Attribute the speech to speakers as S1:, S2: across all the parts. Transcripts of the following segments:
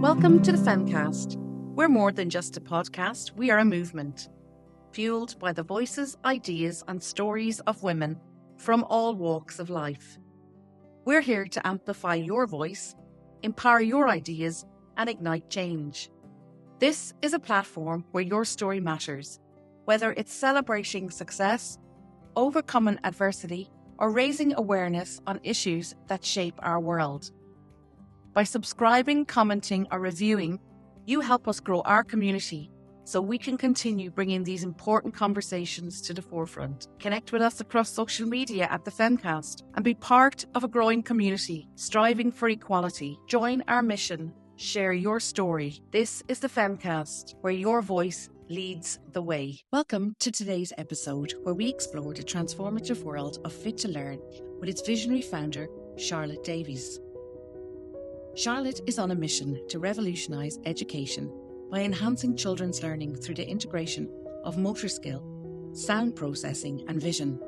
S1: Welcome to the Femcast. We're more than just a podcast, we are a movement, fueled by the voices, ideas and stories of women from all walks of life. We're here to amplify your voice, empower your ideas and ignite change. This is a platform where your story matters, whether it's celebrating success, overcoming adversity or raising awareness on issues that shape our world. By subscribing, commenting or reviewing, you help us grow our community so we can continue bringing these important conversations to the forefront. Connect with us across social media at the Femcast and be part of a growing community striving for equality. Join our mission. Share your story. This is the Femcast, where your voice leads the way. Welcome to today's episode, where we explore the transformative world of Fit to Learn with its visionary founder, Charlotte Davies. Charlotte is on a mission to revolutionise education by enhancing children's learning through the integration of motor skill, sound processing and vision.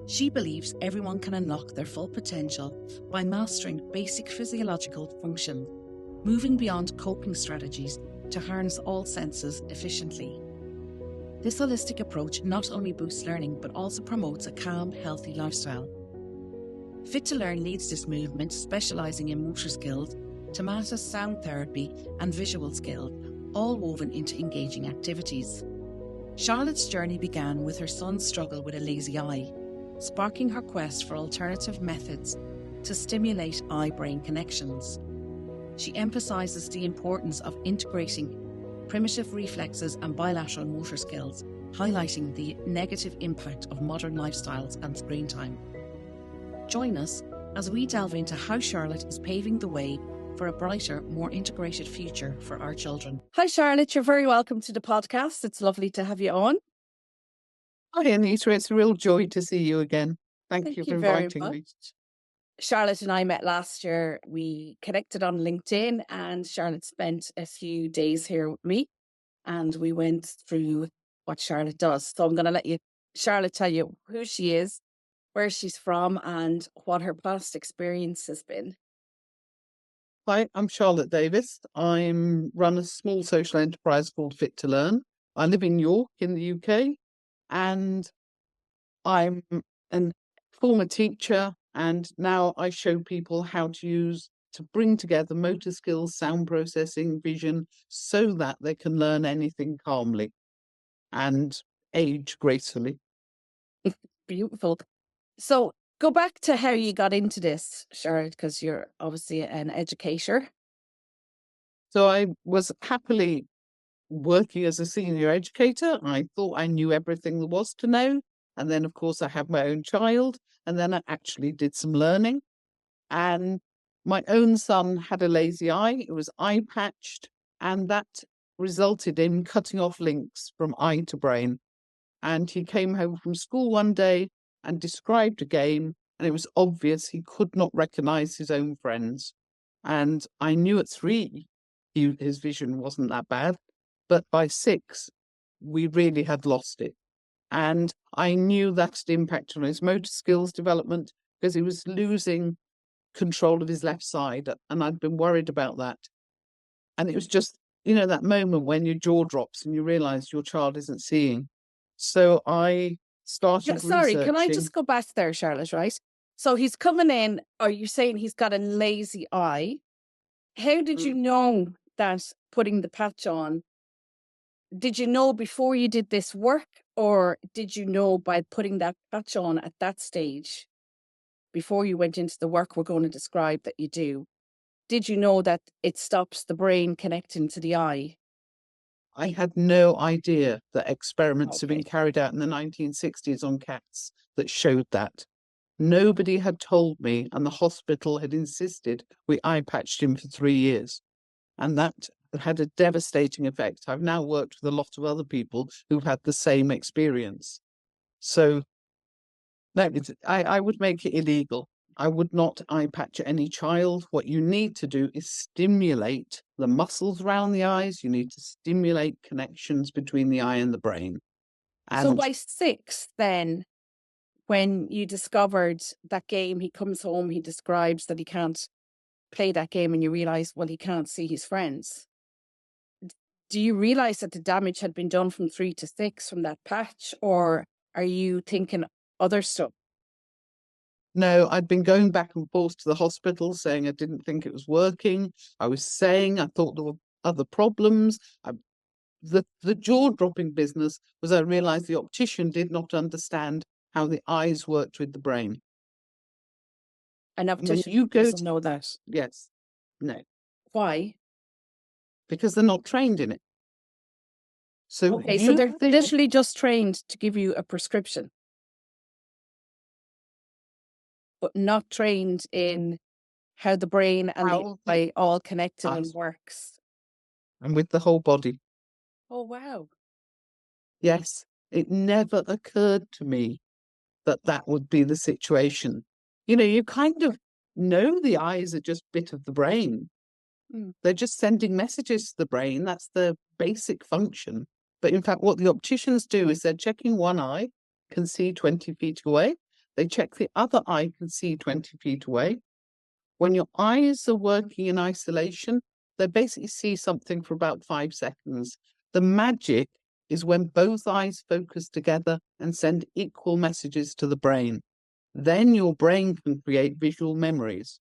S1: She believes everyone can unlock their full potential by mastering basic physiological function, moving beyond coping strategies to harness all senses efficiently. This holistic approach not only boosts learning but also promotes a calm, healthy lifestyle. Fit to Learn leads this movement, specialising in motor skills, Tomatis Sound Therapy and visual skills, all woven into engaging activities. Charlotte's journey began with her son's struggle with a lazy eye, sparking her quest for alternative methods to stimulate eye-brain connections. She emphasises the importance of integrating primitive reflexes and bilateral motor skills, highlighting the negative impact of modern lifestyles and screen time. Join us as we delve into how Charlotte is paving the way for a brighter, more integrated future for our children. Hi Charlotte, you're very welcome to the podcast. It's lovely to have you on.
S2: Hi Anita, it's a real joy to see you again. Thank you for
S1: very
S2: inviting
S1: much.
S2: me.
S1: Charlotte and I met last year. We connected on LinkedIn and Charlotte spent a few days here with me and we went through what Charlotte does. So I'm going to let Charlotte tell you who she is, where she's from and what her past experience has been.
S2: Hi, I'm Charlotte Davies. I run a small social enterprise called Fit to Learn. I live in York in the UK and I'm a former teacher, and now I show people how to bring together motor skills, sound processing, vision, so that they can learn anything calmly and age gracefully.
S1: Beautiful. So go back to how you got into this, Charlotte, because you're obviously an educator.
S2: So I was happily working as a senior educator. I thought I knew everything there was to know. And then, of course, I had my own child. And then I actually did some learning. And my own son had a lazy eye. It was eye patched. And that resulted in cutting off links from eye to brain. And he came home from school one day and described a game. And it was obvious he could not recognise his own friends. And I knew at 3, his vision wasn't that bad. But by 6, we really had lost it. And I knew that had impacted on his motor skills development because he was losing control of his left side. And I'd been worried about that. And it was just, that moment when your jaw drops and you realise your child isn't seeing. So I started researching.
S1: Can I just go back there, Charlotte, right? So he's coming in, or you're saying he's got a lazy eye. How did you know that putting the patch on? Did you know before you did this work, or did you know by putting that patch on at that stage, before you went into the work we're going to describe that you do? Did you know that it stops the brain connecting to the eye?
S2: I had no idea that experiments had been carried out in the 1960s on cats that showed that. Nobody had told me, and the hospital had insisted we eye patched him for 3 years. And that had a devastating effect. I've now worked with a lot of other people who've had the same experience. So I would make it illegal. I would not eye patch any child. What you need to do is stimulate the muscles around the eyes. You need to stimulate connections between the eye and the brain. And
S1: so by 6, then, when you discovered that game, he comes home, he describes that he can't
S3: play that game and you realise, well, he can't see his friends. Do you realise that the damage had been done from 3 to 6 from that patch, or are you thinking other stuff?
S2: No, I'd been going back and forth to the hospital saying I didn't think it was working. I was saying I thought there were other problems. The jaw-dropping business was I realised the optician did not understand how the eyes worked with the brain.
S3: An
S2: When
S3: optician
S2: you go
S3: doesn't
S2: to,
S3: know that.
S2: yes, no,
S3: Why?
S2: because they're not trained in it. So
S3: Okay, so
S2: you
S3: they're
S2: think
S3: literally just trained to give you a prescription, but not trained in how the brain and the
S2: how the
S3: eye all connected and
S2: eyes
S3: works.
S2: and with the whole body.
S3: Oh, wow.
S2: Yes, it never occurred to me that that would be the situation. You know, you kind of know the eyes are just bit of the brain.
S3: Mm.
S2: They're just sending messages to the brain. That's the basic function. But in fact, what the opticians do is they're checking one eye can see 20 feet away. They check the other eye can see 20 feet away. When your eyes are working in isolation, they basically see something for about 5 seconds. The magic is when both eyes focus together and send equal messages to the brain. Then your brain can create visual memories.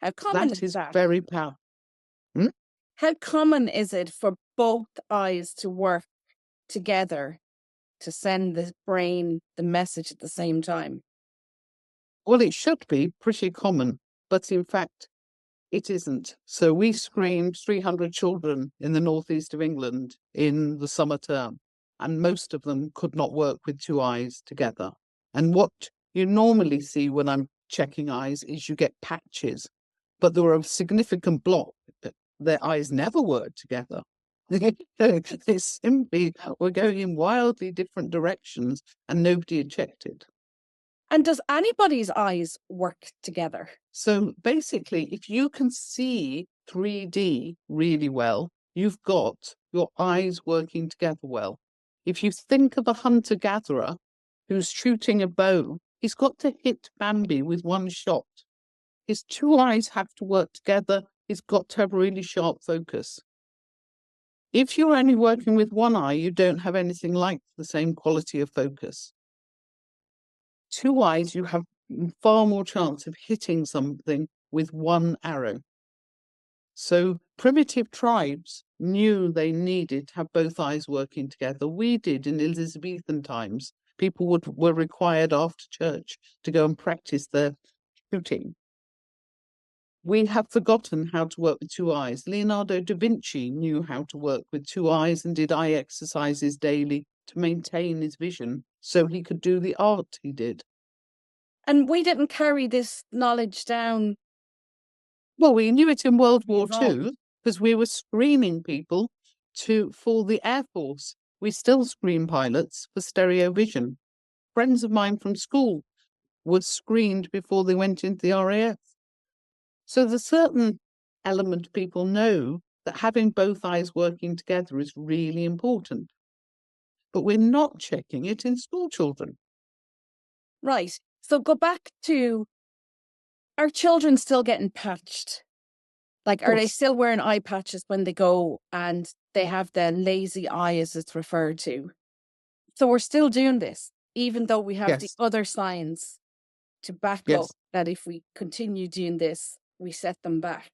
S3: How common
S2: That
S3: is
S2: is
S3: that?
S2: very powerful.
S3: How common is it for both eyes to work together to send the brain the message at the same time?
S2: Well, it should be pretty common, but in fact, it isn't. So we screened 300 children in the northeast of England in the summer term, and most of them could not work with two eyes together. And what you normally see when I'm checking eyes is you get patches, but there were a significant block. Their eyes never worked together. They simply were going in wildly different directions, and nobody had checked it.
S3: And does anybody's eyes work together?
S2: So basically, if you can see 3D really well, you've got your eyes working together well. If you think of a hunter-gatherer who's shooting a bow, he's got to hit Bambi with one shot. His two eyes have to work together. He's got to have really sharp focus. If you're only working with one eye, you don't have anything like the same quality of focus. Two eyes, you have far more chance of hitting something with one arrow. So primitive tribes knew they needed to have both eyes working together. We did in Elizabethan times. People were required after church to go and practice their shooting. We have forgotten how to work with two eyes. Leonardo da Vinci knew how to work with two eyes and did eye exercises daily to maintain his vision so he could do the art he did.
S3: And we didn't carry this knowledge down.
S2: Well, we knew it in World War
S3: Evolved.
S2: II because we were screening people for the Air Force. We still screen pilots for stereo vision. Friends of mine from school were screened before they went into the RAF. So there's certain element people know that having both eyes working together is really important. But we're not checking it in school children.
S3: Right. So go back to, are children still getting patched? Like, are they
S2: Course.
S3: still wearing eye patches when they go and they have the lazy eye, as it's referred to? So we're still doing this, even though we have the
S2: Yes.
S3: other signs to back up
S2: Yes.
S3: that if we continue doing this, we set them back.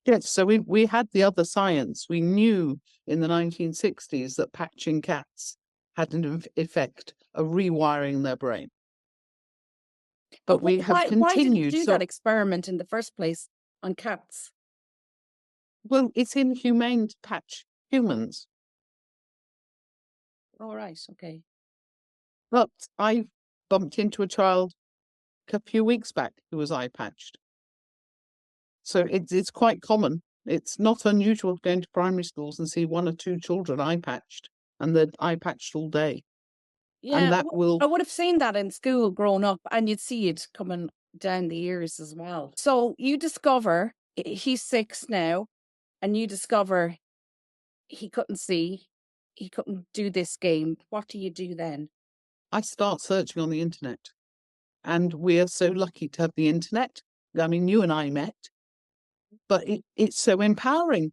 S2: Yes, so we had the other science. We knew in the 1960s that patching cats had an effect of rewiring their brain. But we have continued.
S3: Why did you do that experiment in the first place on cats?
S2: Well, it's inhumane to patch humans.
S3: All right, okay.
S2: But I bumped into a child a few weeks back who was eye patched. So it's quite common. It's not unusual to go into primary schools and see one or two children eye patched, and they're eye patched all day.
S3: Yeah,
S2: And that
S3: I would have seen that in school growing up, and you'd see it coming down the years as well. So you discover he's 6 now, and you discover he couldn't see, he couldn't do this game. What do you do then?
S2: I start searching on the internet. And we are so lucky to have the internet. I mean, you and I met But it's so empowering.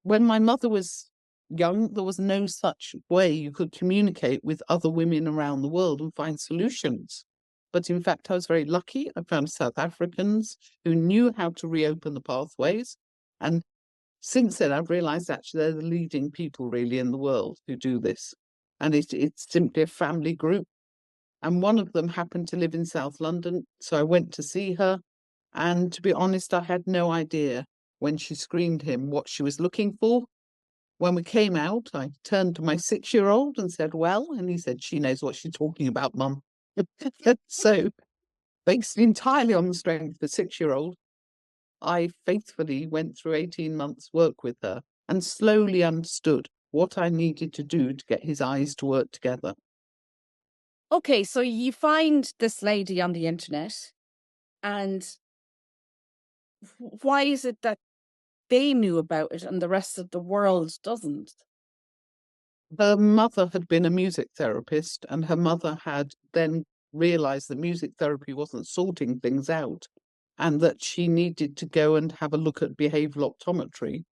S2: When my mother was young, there was no such way you could communicate with other women around the world and find solutions. But in fact, I was very lucky. I found South Africans who knew how to reopen the pathways. And since then, I've realised actually they're the leading people really in the world who do this. And it's simply a family group. And one of them happened to live in South London. So I went to see her. And to be honest, I had no idea when she screened him what she was looking for. When we came out, I turned to my 6-year-old and said, well, and he said, she knows what she's talking about, Mum. So based entirely on the strength of the 6-year-old, I faithfully went through 18 months' work with her and slowly understood what I needed to do to get his eyes to work together.
S3: Okay, so you find this lady on the internet, and why is it that they knew about it and the rest of the world doesn't?
S2: Her mother had been a music therapist, and her mother had then realised that music therapy wasn't sorting things out and that she needed to go and have a look at behavioural optometry.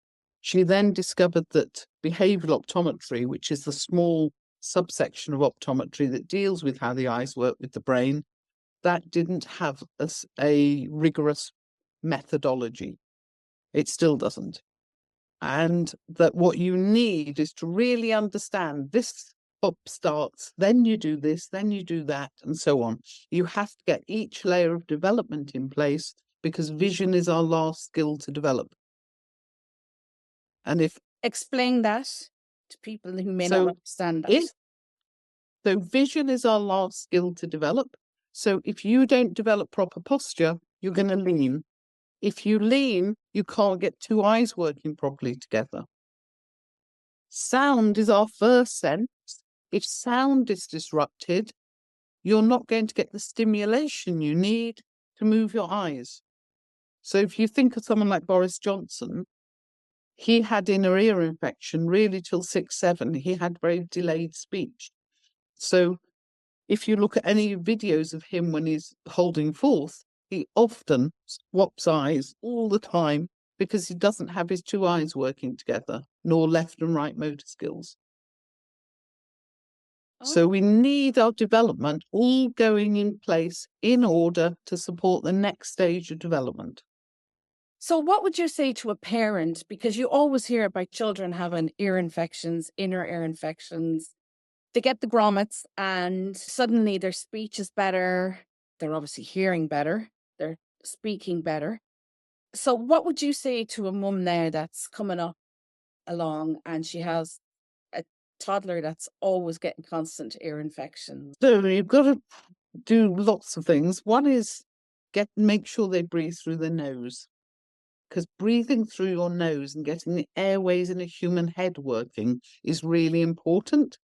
S2: She then discovered that behavioural optometry, which is the small subsection of optometry that deals with how the eyes work with the brain, that didn't have a rigorous methodology. It still doesn't. And that what you need is to really understand this starts, then you do this, then you do that, and so on. You have to get each layer of development in place because vision is our last skill to develop. And if
S3: Explain that to people who may not understand that.
S2: So vision is our last skill to develop. So if you don't develop proper posture, you're going to lean. If you lean, you can't get two eyes working properly together. Sound is our first sense. If sound is disrupted, you're not going to get the stimulation you need to move your eyes. So if you think of someone like Boris Johnson, he had inner ear infection really till 6, 7. He had very delayed speech. So if you look at any videos of him when he's holding forth, he often swaps eyes all the time because he doesn't have his two eyes working together, nor left and right motor skills. So we need our development all going in place in order to support the next stage of development.
S3: So what would you say to a parent? Because you always hear about children having ear infections, inner ear infections. They get the grommets and suddenly their speech is better. They're obviously hearing better. They're speaking better. So what would you say to a mum now that's coming up along and she has a toddler that's always getting constant ear infections?
S2: So you've got to do lots of things. One is make sure they breathe through the nose, because breathing through your nose and getting the airways in a human head working is really important.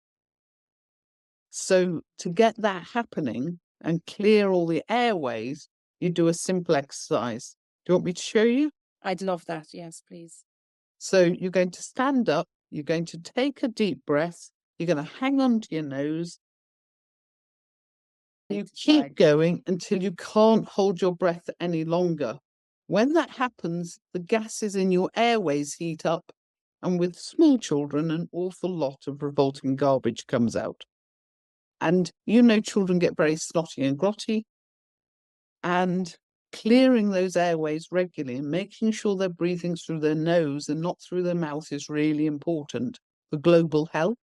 S2: So to get that happening and clear all the airways, you do a simple exercise. Do you want me to show you?
S3: I'd love that. Yes, please.
S2: So you're going to stand up, you're going to take a deep breath, you're going to hang on to your nose. You keep going until you can't hold your breath any longer. When that happens, the gases in your airways heat up, and with small children, an awful lot of revolting garbage comes out. And you know children get very snotty and grotty, and clearing those airways regularly and making sure they're breathing through their nose and not through their mouth is really important for global health.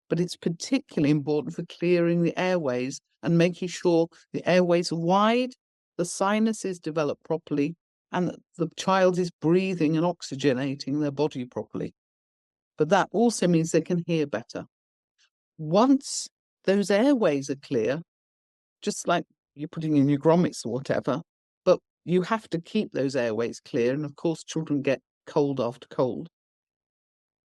S2: But it's particularly important for clearing the airways and making sure the airways are wide, the sinuses develop properly, and that the child is breathing and oxygenating their body properly. But that also means they can hear better. Once those airways are clear, just like you're putting in your grommets or whatever, but you have to keep those airways clear. And of course, children get cold after cold.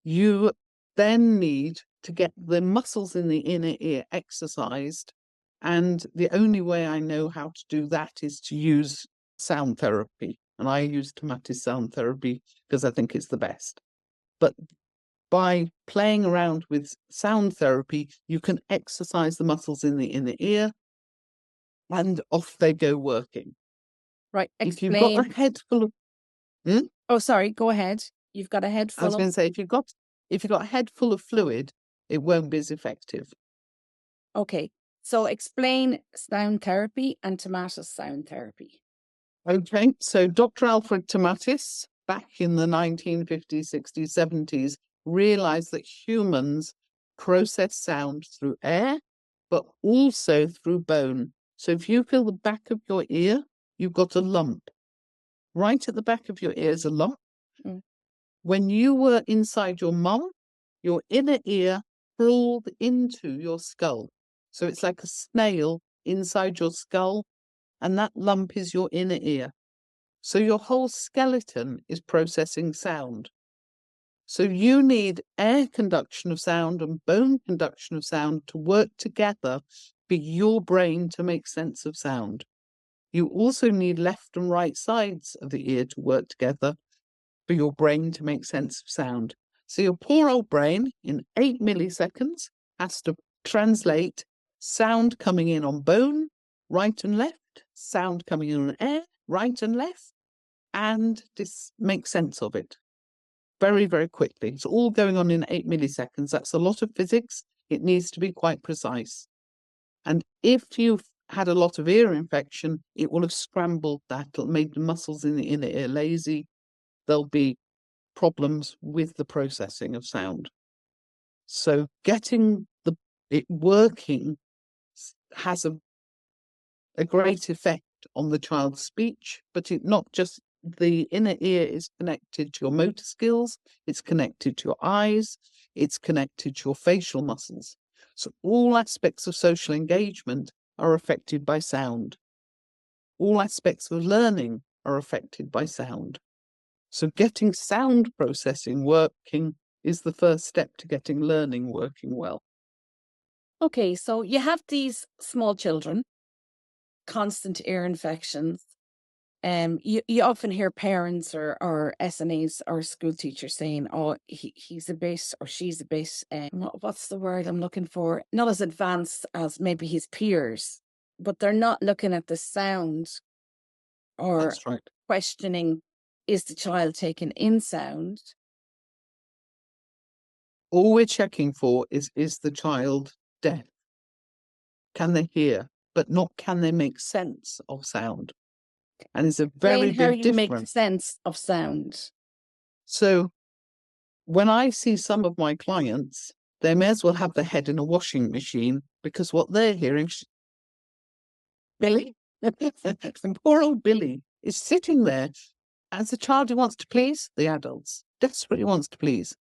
S2: You then need to get the muscles in the inner ear exercised. And the only way I know how to do that is to use sound therapy. And I use Tomatis Sound Therapy because I think it's the best. But by playing around with sound therapy, you can exercise the muscles in the inner ear and off they go working.
S3: Right.
S2: If you've got a head full of Hmm?
S3: Oh, sorry, go ahead. You've got a head
S2: I was
S3: full
S2: going
S3: of...
S2: to say, if you've got a head full of fluid, it won't be as effective.
S3: Okay, so explain sound therapy and Tomatis Sound Therapy.
S2: Okay, so Dr. Alfred Tomatis, back in the 1950s, 60s, 70s, realized that humans process sound through air, but also through bone. So if you feel the back of your ear, you've got a lump. Right at the back of your ear is a lump.
S3: Mm.
S2: When you were inside your mum, your inner ear crawled into your skull. So it's like a snail inside your skull, and that lump is your inner ear. So your whole skeleton is processing sound. So you need air conduction of sound and bone conduction of sound to work together for your brain to make sense of sound. You also need left and right sides of the ear to work together for your brain to make sense of sound. So your poor old brain, in 8 milliseconds, has to translate sound coming in on bone, right and left, sound coming in on air, right and left, and make sense of it very, very quickly. It's all going on in 8 milliseconds. That's a lot of physics. It needs to be quite precise. And if you've had a lot of ear infection, it will have scrambled that. It'll make the muscles in the inner ear lazy. There'll be problems with the processing of sound. So getting it working has a great effect on the child's speech, but it not just the inner ear is connected to your motor skills, it's connected to your eyes, it's connected to your facial muscles. So all aspects of social engagement are affected by sound. All aspects of learning are affected by sound. So getting sound processing working is the first step to getting learning working well.
S3: Okay, so you have these small children, constant ear infections. You often hear parents or SNAs or school teachers saying, "Oh, he's a bit or she's a bit." What's the word I'm looking for? Not as advanced as maybe his peers, but they're not looking at the sound or
S2: That's right.
S3: questioning, is the child taking in sound?
S2: All we're checking for is the child deaf? Can they hear, but not can they make sense of sound? And it's a very
S3: Explain how
S2: big
S3: you make
S2: difference.
S3: sense of sound.
S2: So when I see some of my clients, they may as well have their head in a washing machine because what they're hearing, Billy, and poor old Billy is sitting there as a child who wants to please the adults, desperately wants to please.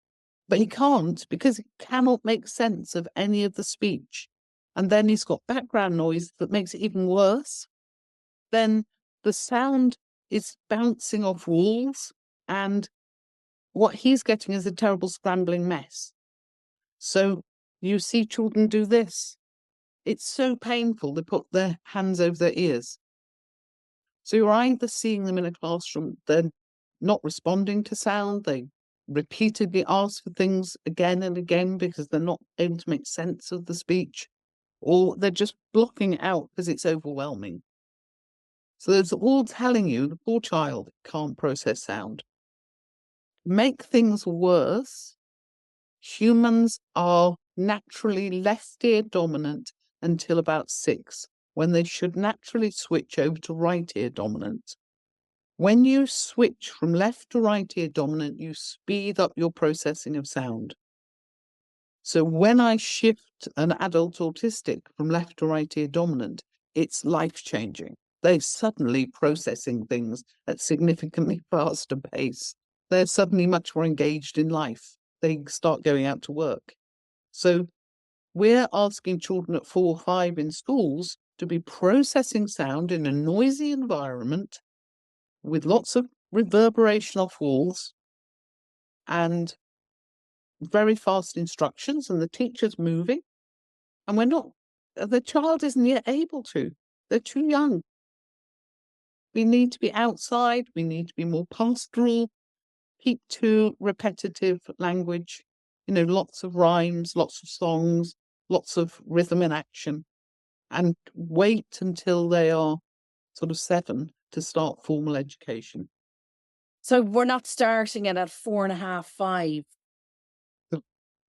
S2: But he can't because he cannot make sense of any of the speech. And then he's got background noise that makes it even worse. Then the sound is bouncing off walls, and what he's getting is a terrible scrambling mess. So you see children do this. It's so painful. They put their hands over their ears. So you're either seeing them in a classroom, they're not responding to sound, they repeatedly ask for things again and again because they're not able to make sense of the speech, or they're just blocking it out because it's overwhelming. So it's all telling you the poor child can't process sound. Make things worse, humans are naturally left ear dominant until about 6, when they should naturally switch over to right ear dominant. When you switch from left to right ear dominant, you speed up your processing of sound. So when I shift an adult autistic from left to right ear dominant, it's life-changing. They're suddenly processing things at significantly faster pace. They're suddenly much more engaged in life. They start going out to work. So we're asking children at 4 or 5 in schools to be processing sound in a noisy environment with lots of reverberation off walls and very fast instructions, and the teacher's moving. And the child isn't yet able to. They're too young. We need to be outside. We need to be more pastoral, keep to repetitive language, lots of rhymes, lots of songs, lots of rhythm and action, and wait until they are sort of 7 to start formal education.
S3: So we're not starting it at 4.5, 5.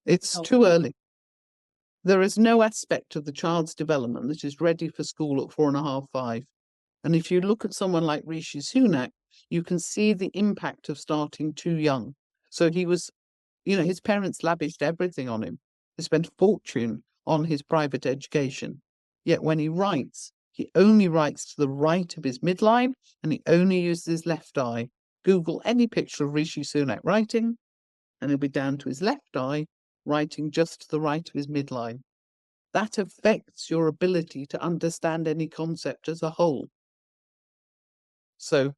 S2: It's
S3: Oh.
S2: too early. There is no aspect of the child's development that is ready for school at 4.5, 5. And if you look at someone like Rishi Sunak, you can see the impact of starting too young. So he was, his parents lavished everything on him. They spent a fortune on his private education. Yet when he writes, he only writes to the right of his midline and he only uses his left eye. Google any picture of Rishi Sunak writing and he'll be down to his left eye, writing just to the right of his midline. That affects your ability to understand any concept as a whole. So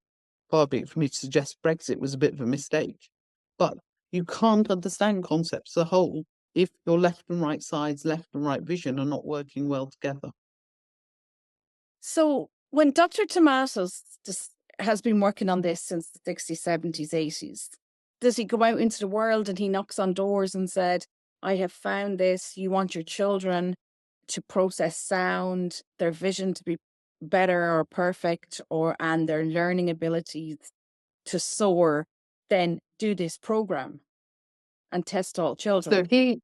S2: far be it for me to suggest Brexit was a bit of a mistake. But you can't understand concepts as a whole if your left and right sides, left and right vision are not working well together.
S3: So when Dr. Tomatis has been working on this since the 60s, 70s, 80s, does he go out into the world and he knocks on doors and said, I have found this, you want your children to process sound, their vision to be better or perfect, and their learning abilities to soar, then do this program and test all children?
S2: So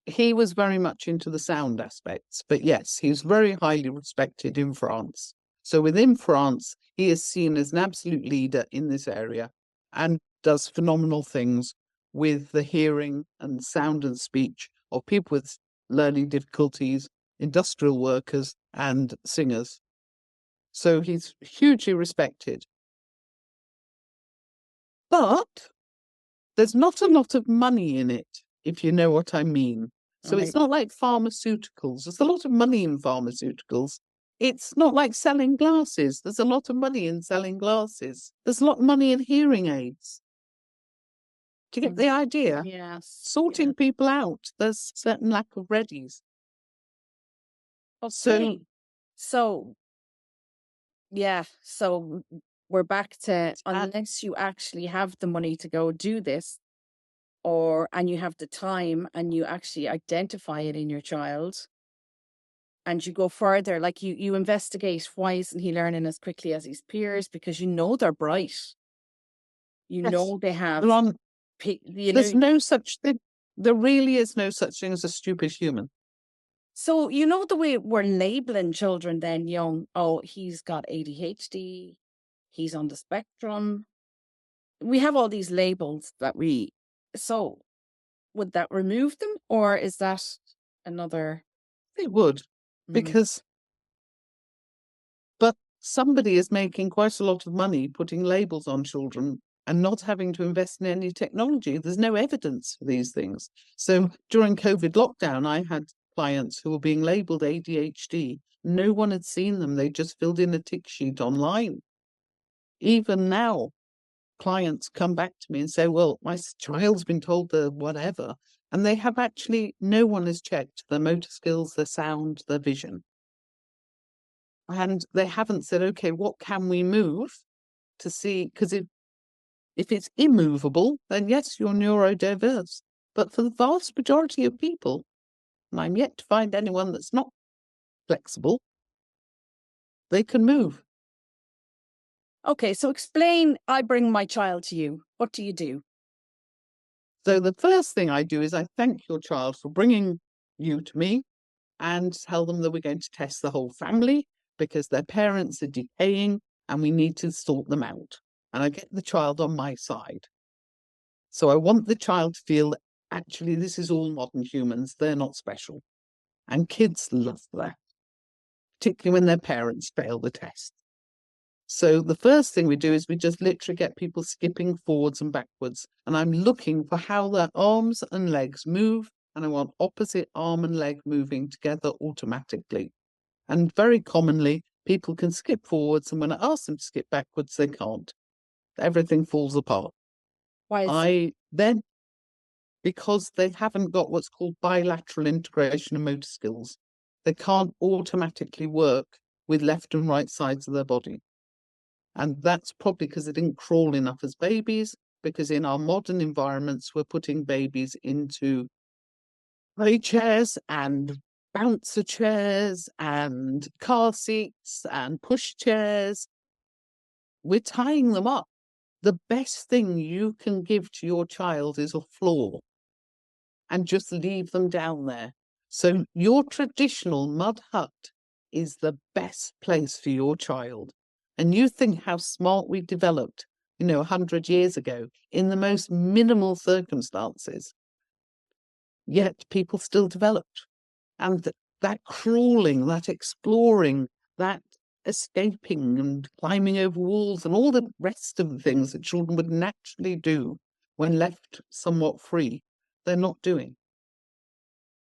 S2: he was very much into the sound aspects, but yes, he's very highly respected in France. So within France, he is seen as an absolute leader in this area and does phenomenal things with the hearing and sound and speech of people with learning difficulties, industrial workers and singers. So he's hugely respected. But there's not a lot of money in it, if you know what I mean. So
S3: Right.
S2: It's not like pharmaceuticals. There's a lot of money in pharmaceuticals. It's not like selling glasses. There's a lot of money in selling glasses. There's a lot of money in hearing aids. Do you get the idea?
S3: Yes.
S2: Sorting people out. There's certain lack of readies.
S3: Okay. So we're back to, unless you actually have the money to go do this, and you have the time and you actually identify it in your child and you go further, like you investigate, why isn't he learning as quickly as his peers? Because they're bright.
S2: Yes.
S3: They have,
S2: There's no such thing. There really is no such thing as a stupid human.
S3: So, the way we're labeling children then young, oh, he's got ADHD, he's on the spectrum. We have all these labels so would that remove them, or is that another?
S2: It would, because, but somebody is making quite a lot of money putting labels on children and not having to invest in any technology. There's no evidence for these things. So during COVID lockdown, I had clients who were being labelled ADHD. No one had seen them. They just filled in a tick sheet online. Even now, clients come back to me and say, well, my child's been told the whatever, and they have actually, no one has checked their motor skills, their sound, their vision. And they haven't said, okay, what can we move to see? Because if it's immovable, then yes, you're neurodiverse. But for the vast majority of people, and I'm yet to find anyone that's not flexible, they can move.
S3: Okay, so explain, I bring my child to you. What do you do?
S2: So the first thing I do is I thank your child for bringing you to me and tell them that we're going to test the whole family because their parents are decaying and we need to sort them out. And I get the child on my side. So I want the child to feel that actually this is all modern humans. They're not special. And kids love that, particularly when their parents fail the test. So the first thing we do is we just literally get people skipping forwards and backwards. And I'm looking for how their arms and legs move. And I want opposite arm and leg moving together automatically. And very commonly, people can skip forwards. And when I ask them to skip backwards, they can't. Everything falls apart.
S3: Why is
S2: Then, because they haven't got what's called bilateral integration of motor skills, they can't automatically work with left and right sides of their body. And that's probably because they didn't crawl enough as babies, because in our modern environments, we're putting babies into play chairs and bouncer chairs and car seats and push chairs. We're tying them up the best thing you can give to your child is a floor, and just leave them down there. So your traditional mud hut is the best place for your child. And you think how smart we developed, 100 years ago in the most minimal circumstances. Yet people still developed. And that crawling, that exploring, that escaping and climbing over walls and all the rest of the things that children would naturally do when left somewhat free, they're not doing.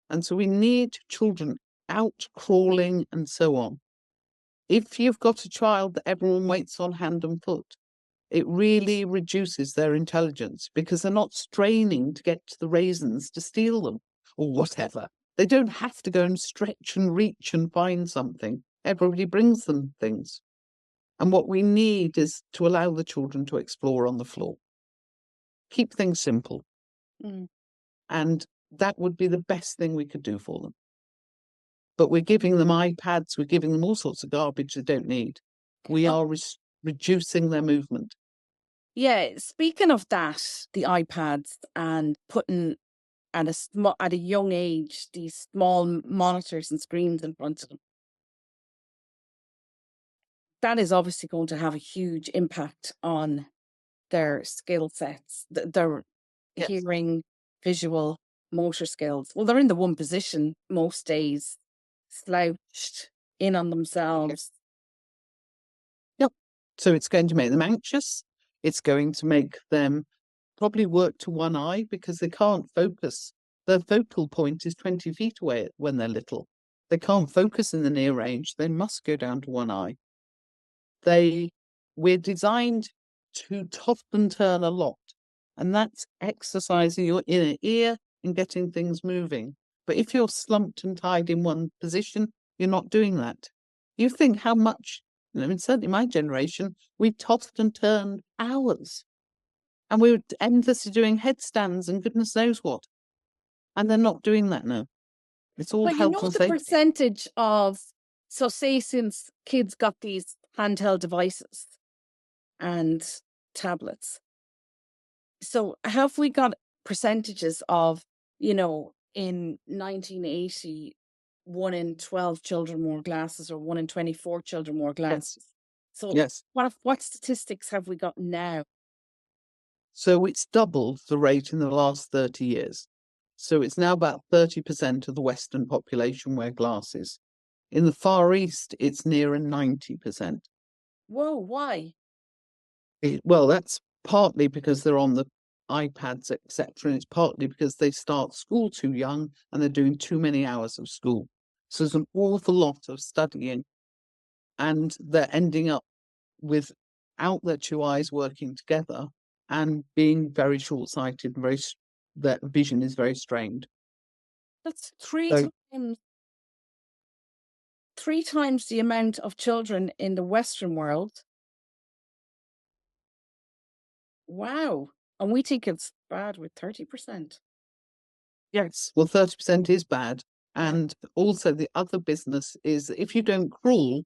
S2: And so we need children out crawling and so on. If you've got a child that everyone waits on hand and foot, it really reduces their intelligence because they're not straining to get to the raisins to steal them or whatever. They don't have to go and stretch and reach and find something. Everybody brings them things. And what we need is to allow the children to explore on the floor. Keep things simple.
S3: Mm.
S2: And that would be the best thing we could do for them. But we're giving them iPads, we're giving them all sorts of garbage they don't need. We are reducing their movement.
S3: Yeah, speaking of that, the iPads and putting at a young age these small monitors and screens in front of them, that is obviously going to have a huge impact on their skill sets, their
S2: Yes.
S3: hearing, visual, motor skills. Well, they're in the one position most days, slouched in on themselves.
S2: Yep. So it's going to make them anxious. It's going to make them probably work to one eye because they can't focus. Their focal point is 20 feet away when they're little. They can't focus in the near range. They must go down to one eye. We're designed to toss and turn a lot, and that's exercising your inner ear and getting things moving. But if you're slumped and tied in one position, you're not doing that. You think how much, certainly my generation, we tossed and turned hours. And we were endlessly doing headstands and goodness knows what. And they're not doing that now. It's all
S3: But
S2: health and
S3: the
S2: safety.
S3: percentage of, so say since kids got these handheld devices and tablets, so have we got percentages of, in 1980, 1 in 12 children wore glasses or 1 in 24 children wore glasses? So
S2: Yes.
S3: what statistics have we got now?
S2: So it's doubled the rate in the last 30 years. So it's now about 30% of the Western population wear glasses. In the Far East, it's nearer 90%.
S3: Whoa, why?
S2: Well, that's partly because they're on the iPads, etc. And it's partly because they start school too young and they're doing too many hours of school. So there's an awful lot of studying and they're ending up without their two eyes working together and being very short-sighted, their vision is very strained.
S3: That's three times the amount of children in the Western world. Wow. And we think it's bad with 30%.
S2: Yes, well, 30% is bad. And also the other business is if you don't crawl,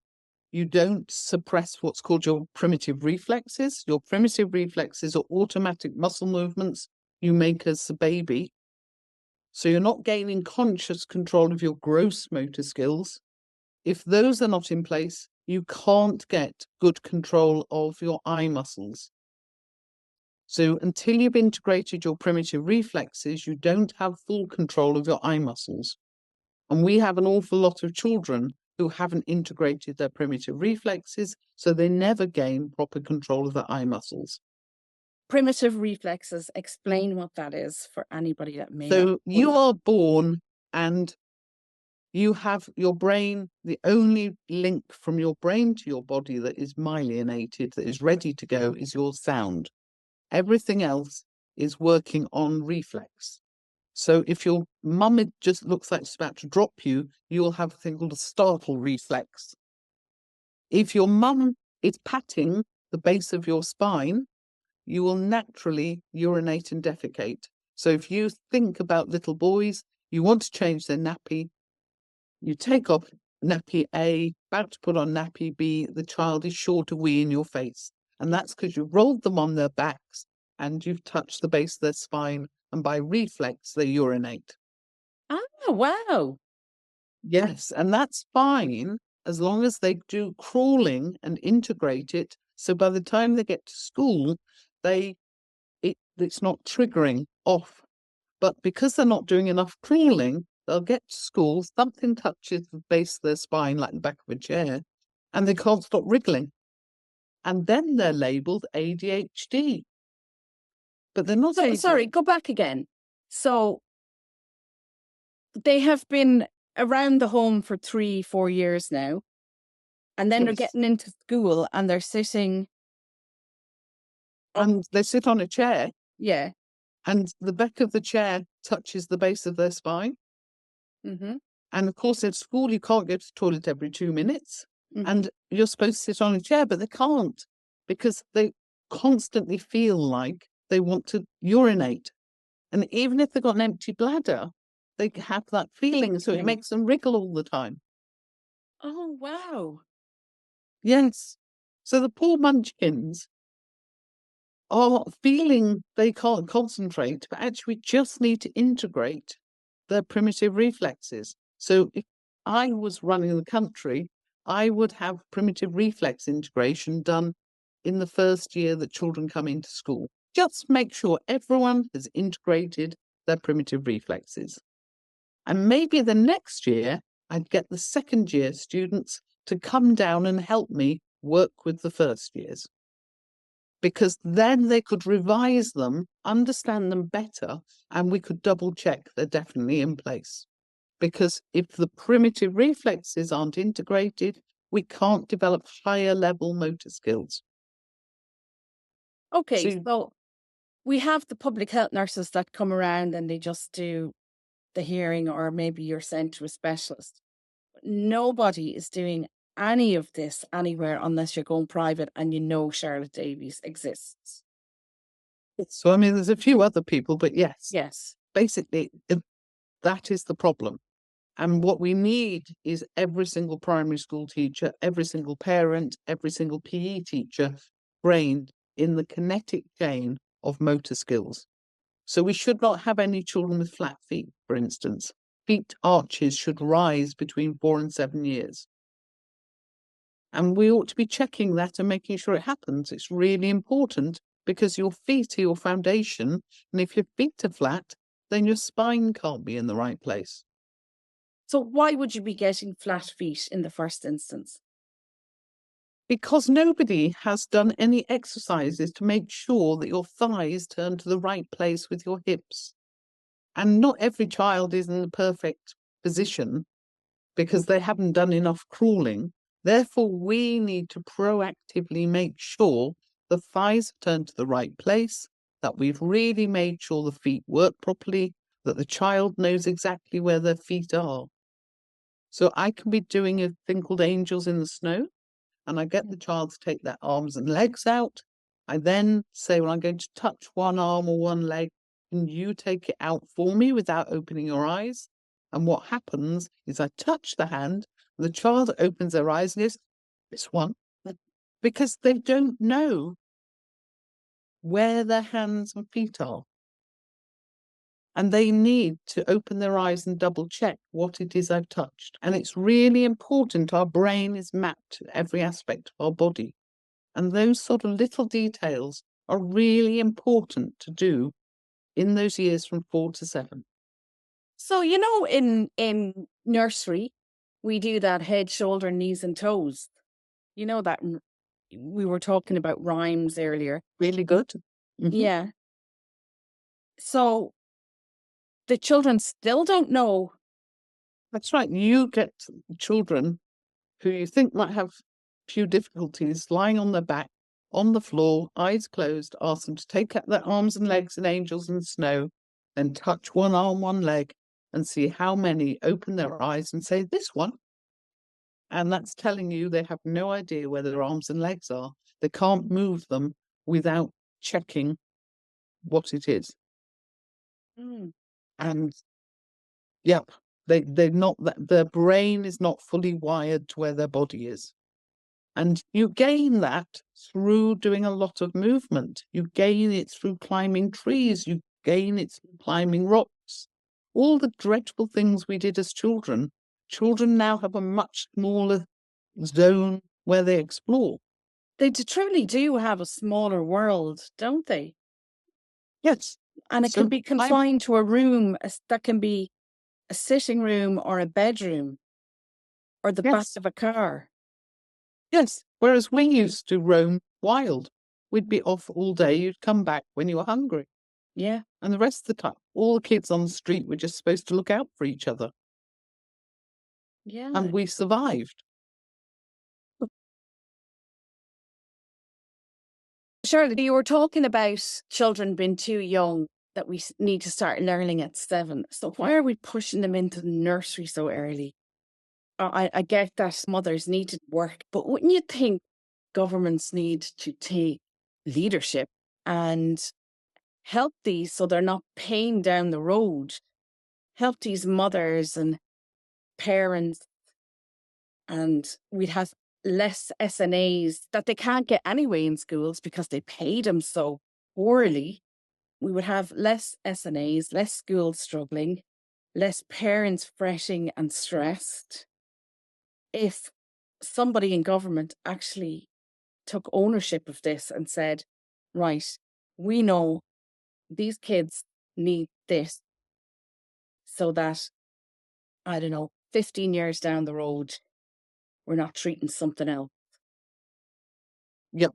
S2: you don't suppress what's called your primitive reflexes. Your primitive reflexes are automatic muscle movements you make as a baby. So you're not gaining conscious control of your gross motor skills. If those are not in place, you can't get good control of your eye muscles. So until you've integrated your primitive reflexes, you don't have full control of your eye muscles. And we have an awful lot of children who haven't integrated their primitive reflexes, so they never gain proper control of their eye muscles.
S3: Primitive reflexes, explain what that is for anybody that may not.
S2: So you are born and you have your brain, the only link from your brain to your body that is myelinated, that is ready to go, is your sound. Everything else is working on reflex. So if your mum just looks like she's about to drop you, you'll have a thing called a startle reflex. If your mum is patting the base of your spine, you will naturally urinate and defecate. So if you think about little boys, you want to change their nappy, you take off nappy A, about to put on nappy B, the child is sure to wee in your face. And that's because you've rolled them on their backs and you've touched the base of their spine, and by reflex, they urinate.
S3: Ah, wow.
S2: Yes, and that's fine as long as they do crawling and integrate it. So by the time they get to school, it's not triggering off. But because they're not doing enough crawling, they'll get to school, something touches the base of their spine like the back of a chair, and they can't stop wriggling. And then they're labelled ADHD. But they're not ADHD.
S3: Sorry, go back again. So they have been around the home for 3-4 years now. And then they're
S2: Yes.
S3: getting into school and they're sitting.
S2: And they sit on a chair,
S3: Yeah.
S2: and the back of the chair touches the base of their spine.
S3: Mm-hmm.
S2: And of course, at school, you can't go to the toilet every 2 minutes.
S3: Mm-hmm.
S2: And you're supposed to sit on a chair, but they can't because they constantly feel like they want to urinate. And even if they've got an empty bladder, they have that feeling. So it makes them wriggle all the time.
S3: Oh, wow.
S2: Yes. So the poor munchkins are feeling they can't concentrate, but actually just need to integrate their primitive reflexes. So if I was running the country, I would have primitive reflex integration done in the first year that children come into school. Just make sure everyone has integrated their primitive reflexes. And maybe the next year, I'd get the second year students to come down and help me work with the first years. Because then they could revise them, understand them better, and we could double check they're definitely in place. Because if the primitive reflexes aren't integrated, we can't develop higher level motor skills.
S3: Okay, so we have the public health nurses that come around and they just do the hearing, or maybe you're sent to a specialist. Nobody is doing any of this anywhere unless you're going private and you know Charlotte Davies exists.
S2: So, I mean, there's a few other people, but yes.
S3: Yes.
S2: Basically, that is the problem. And what we need is every single primary school teacher, every single parent, every single PE teacher trained in the kinetic chain of motor skills. So we should not have any children with flat feet, for instance. Feet arches should rise between 4 and 7 years. And we ought to be checking that and making sure it happens. It's really important because your feet are your foundation. And if your feet are flat, then your spine can't be in the right place.
S3: So why would you be getting flat feet in the first instance?
S2: Because nobody has done any exercises to make sure that your thighs turn to the right place with your hips. And not every child is in the perfect position because they haven't done enough crawling. Therefore, we need to proactively make sure the thighs turn to the right place, that we've really made sure the feet work properly, that the child knows exactly where their feet are. So I can be doing a thing called Angels in the Snow, and I get the child to take their arms and legs out. I then say, well, I'm going to touch one arm or one leg. Can you take it out for me without opening your eyes? And what happens is I touch the hand, the child opens their eyes and goes, this one, because they don't know where their hands and feet are. And they need to open their eyes and double check what it is I've touched. And it's really important. Our brain is mapped to every aspect of our body. And those sort of little details are really important to do in those years from 4 to 7.
S3: So, you know, in nursery, we do that head, shoulder, knees and toes. You know that we were talking about rhymes earlier.
S2: Really good. Mm-hmm.
S3: Yeah. So the children still don't know.
S2: That's right. You get children who you think might have a few difficulties lying on their back, on the floor, eyes closed, ask them to take out their arms and legs in Angels in the Snow, then touch one arm, one leg, and see how many open their eyes and say, this one. And that's telling you they have no idea where their arms and legs are. They can't move them without checking what it is. And yep, they're not, their brain is not fully wired to where their body is. And you gain that through doing a lot of movement. You gain it through climbing trees. You gain it through climbing rocks. All the dreadful things we did as children, children now have a much smaller zone where they explore.
S3: They truly do have a smaller world, don't they?
S2: Yes.
S3: And it
S2: So
S3: can be confined to a room that can be a sitting room or a bedroom or the back
S2: Yes.
S3: of a car.
S2: Yes. Whereas we used to roam wild. We'd be off all day. You'd come back when you were hungry.
S3: Yeah.
S2: And the rest of the time, all the kids on the street were just supposed to look out for each other.
S3: Yeah.
S2: And we survived.
S3: Charlotte, you were talking about children being too young, that we need to start learning at 7. So why are we pushing them into the nursery so early? I get that mothers need to work, but wouldn't you think governments need to take leadership and help these so they're not paying down the road? Help these mothers and parents, and we'd have less SNAs that they can't get anyway in schools because they pay them so poorly. We would have less SNAs, less schools struggling, less parents fretting and stressed if somebody in government actually took ownership of this and said, right, we know these kids need this, so that, I don't know, 15 years down the road, we're not treating something else.
S2: Yep.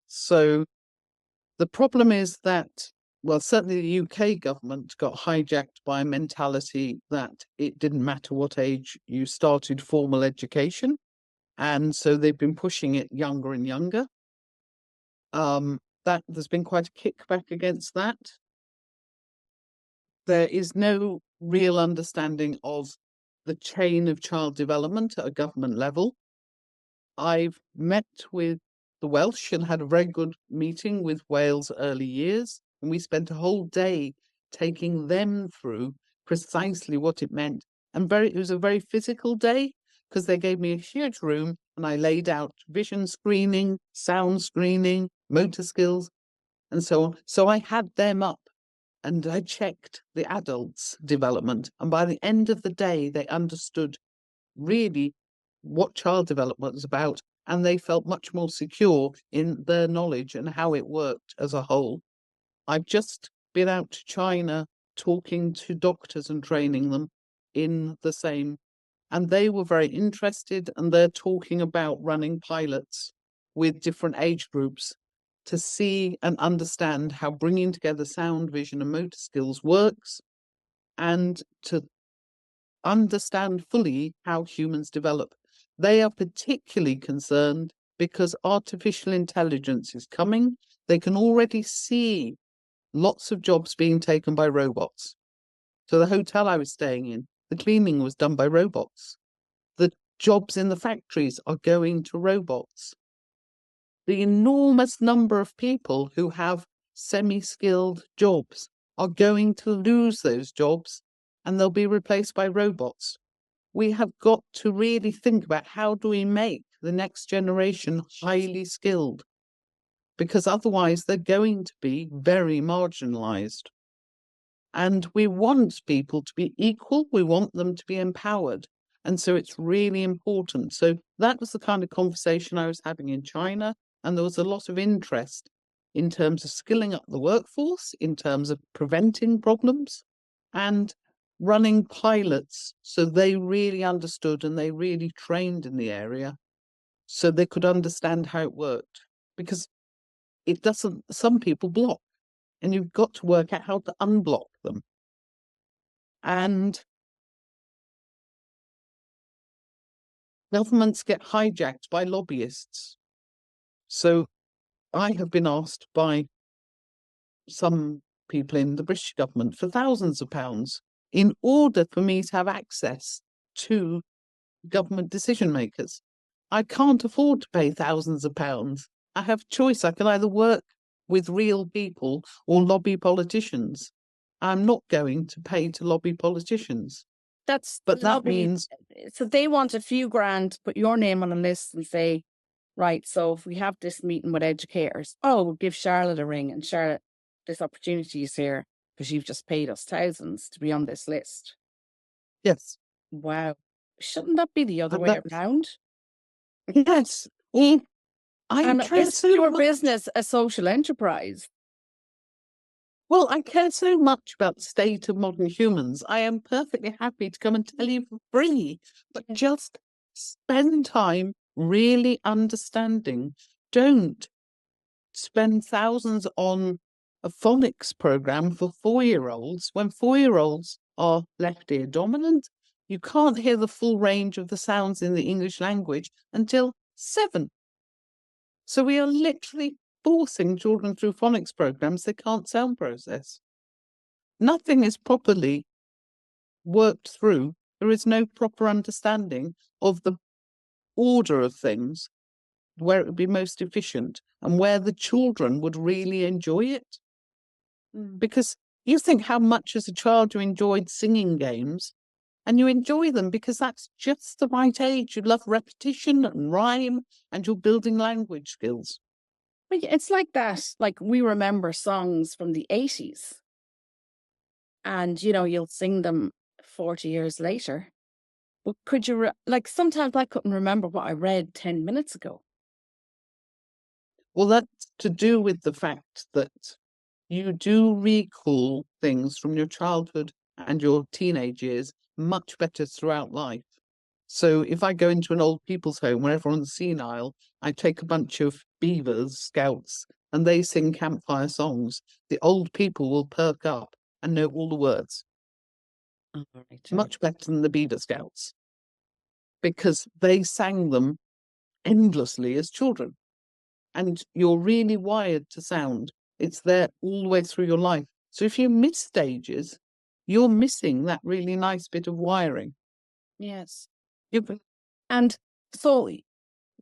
S2: So the problem is that, well, certainly the UK government got hijacked by a mentality that it didn't matter what age you started formal education. And so they've been pushing it younger and younger. That there's been quite a kickback against that. There is no real understanding of the chain of child development at a government level. I've met with the Welsh and had a very good meeting with Wales Early Years, and we spent a whole day taking them through precisely what it meant. And it was a very physical day, because they gave me a huge room and I laid out vision screening, sound screening, motor skills, and so on. So I had them up and I checked the adults' development. And by the end of the day, they understood really what child development was about, and they felt much more secure in their knowledge and how it worked as a whole. I've just been out to China talking to doctors and training them in the same, and they were very interested, and they're talking about running pilots with different age groups to see and understand how bringing together sound, vision and motor skills works, and to understand fully how humans develop. They are particularly concerned because artificial intelligence is coming. They can already see lots of jobs being taken by robots. So the hotel I was staying in, the cleaning was done by robots. The jobs in the factories are going to robots. The enormous number of people who have semi-skilled jobs are going to lose those jobs, and they'll be replaced by robots. We have got to really think about how do we make the next generation highly skilled, because otherwise they're going to be very marginalized. And we want people to be equal. We want them to be empowered. And so it's really important. So that was the kind of conversation I was having in China. And there was a lot of interest in terms of skilling up the workforce, in terms of preventing problems, and running pilots so they really understood and they really trained in the area so they could understand how it worked. Because it doesn't, some people block, and you've got to work out how to unblock them. And governments get hijacked by lobbyists. So I have been asked by some people in the British government for thousands of pounds in order for me to have access to government decision makers. I can't afford to pay thousands of pounds. I have choice. I can either work with real people or lobby politicians. I'm not going to pay to lobby politicians.
S3: That's
S2: But that means,
S3: so they want a few grand, put your name on a list and say, right, so if we have this meeting with educators, oh, we'll give Charlotte a ring, and Charlotte, this opportunity is here because you've just paid us thousands to be on this list.
S2: Yes.
S3: Wow. Shouldn't that be the other
S2: And
S3: way
S2: that,
S3: around?
S2: yes. I
S3: And
S2: care
S3: is
S2: so
S3: your
S2: much.
S3: business a social enterprise?
S2: Well, I care so much about the state of modern humans. I am perfectly happy to come and tell you for free, but just spend time really understanding. Don't spend thousands on a phonics program for 4-year-olds when 4-year-olds are left ear dominant. You can't hear the full range of the sounds in the English language until 7. So we are literally forcing children through phonics programs they can't sound process. Nothing is properly worked through. There is no proper understanding of the order of things, where it would be most efficient and where the children would really enjoy it. Because you think how much as a child you enjoyed singing games, and you enjoy them because that's just the right age. You love repetition and rhyme, and you're building language skills.
S3: But it's like that. Like, we remember songs from the 80s, and you'll sing them 40 years later. But could you, like, sometimes I couldn't remember what I read 10 minutes ago.
S2: Well, that's to do with the fact that you do recall things from your childhood and your teenage years much better throughout life. So if I go into an old people's home where everyone's senile, I take a bunch of beavers, scouts, and they sing campfire songs. The old people will perk up and know all the words.
S3: All right.
S2: Much better than the beaver scouts, because they sang them endlessly as children. And you're really wired to sound. It's there all the way through your life. So if you miss stages, you're missing that really nice bit of wiring.
S3: Yes.
S2: You've-
S3: And so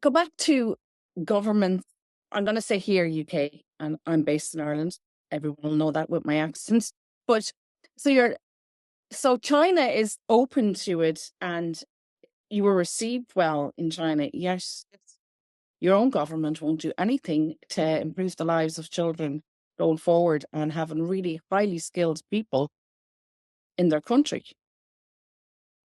S3: go back to government. I'm going to say here, UK, and I'm based in Ireland. Everyone will know that with my accent. But so China is open to it, and you were received well in China. Yes, your own government won't do anything to improve the lives of children going forward and having really highly skilled people in their country.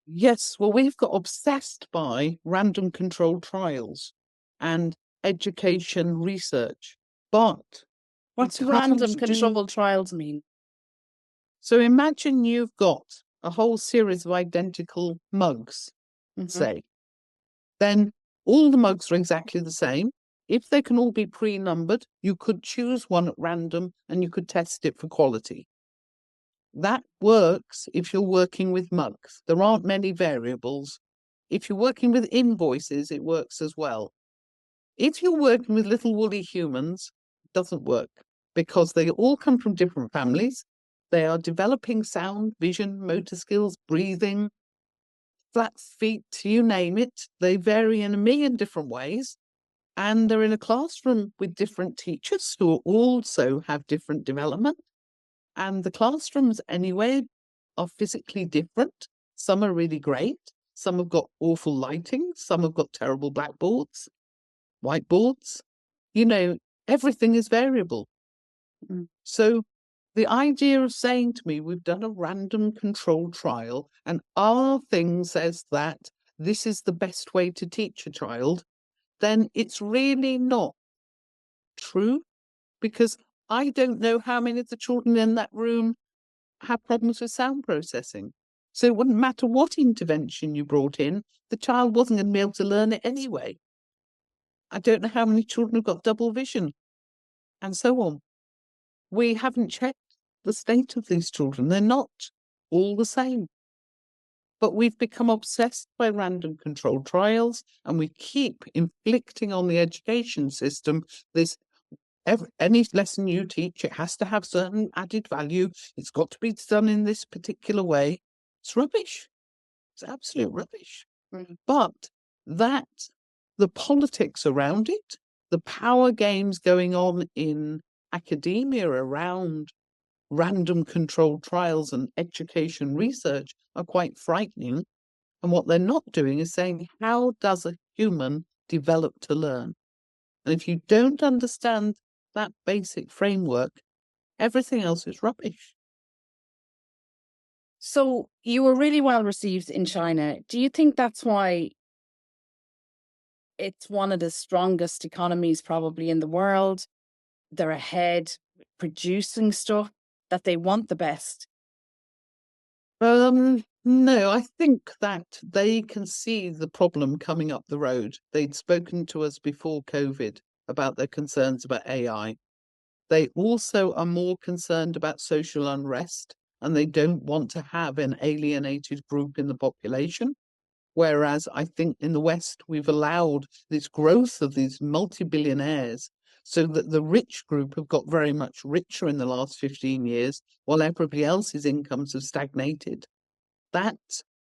S2: Yes, well, we've got obsessed by random controlled trials and education research. But
S3: What's
S2: we
S3: random
S2: can't do-
S3: controlled trials mean?
S2: So imagine you've got a whole series of identical mugs, say. Then all the mugs are exactly the same. If they can all be pre-numbered, you could choose one at random and you could test it for quality. That works if you're working with mugs. There aren't many variables. If you're working with invoices, it works as well. If you're working with little woolly humans, it doesn't work because they all come from different families. They are developing sound, vision, motor skills, breathing, flat feet, you name it. They vary in a million different ways. And they're in a classroom with different teachers who also have different development. And the classrooms, anyway, are physically different. Some are really great. Some have got awful lighting. Some have got terrible blackboards, whiteboards. Everything is variable. So the idea of saying to me, we've done a random controlled trial and our thing says that this is the best way to teach a child, then it's really not true, because I don't know how many of the children in that room have problems with sound processing. So it wouldn't matter what intervention you brought in, the child wasn't going to be able to learn it anyway. I don't know how many children have got double vision and so on. We haven't checked the state of these children. They're not all the same. But we've become obsessed by random controlled trials, and we keep inflicting on the education system this any lesson you teach, it has to have certain added value. It's got to be done in this particular way. It's rubbish. It's absolute rubbish. But the politics around it, the power games going on in academia around random controlled trials and education research are quite frightening. And what they're not doing is saying, how does a human develop to learn? And if you don't understand that basic framework, everything else is rubbish.
S3: So you were really well received in China. Do you think that's why it's one of the strongest economies probably in the world? They're ahead producing stuff, that they want the best.
S2: No, I think that they can see the problem coming up the road. They'd spoken to us before COVID about their concerns about AI. They also are more concerned about social unrest, and they don't want to have an alienated group in the population. Whereas I think in the West, we've allowed this growth of these multi-billionaires so that the rich group have got very much richer in the last 15 years, while everybody else's incomes have stagnated. That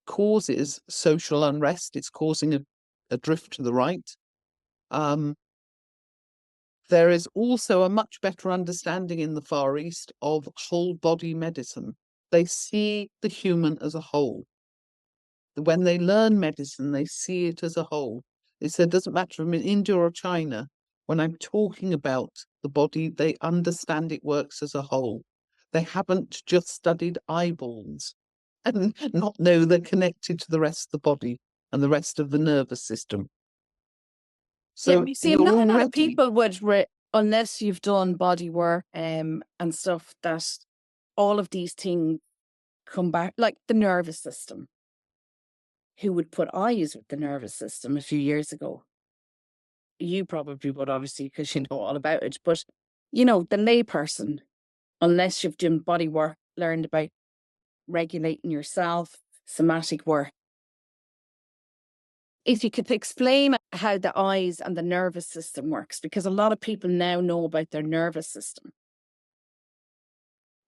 S2: causes social unrest. It's causing a drift to the right. There is also a much better understanding in the Far East of whole body medicine. They see the human as a whole. When they learn medicine, they see it as a whole. They said it doesn't matter if I'm in India or China. When I'm talking about the body, they understand it works as a whole. They haven't just studied eyeballs and not know they're connected to the rest of the body and the rest of the nervous system. So
S3: you see,
S2: you're
S3: not a lot
S2: already...
S3: of people would, unless you've done body work and stuff, that all of these things come back, like the nervous system. Who would put eyes with the nervous system a few years ago? You probably would, obviously, because you know all about it. But, the layperson, unless you've done body work, learned about regulating yourself, somatic work. If you could explain how the eyes and the nervous system works, because a lot of people now know about their nervous system.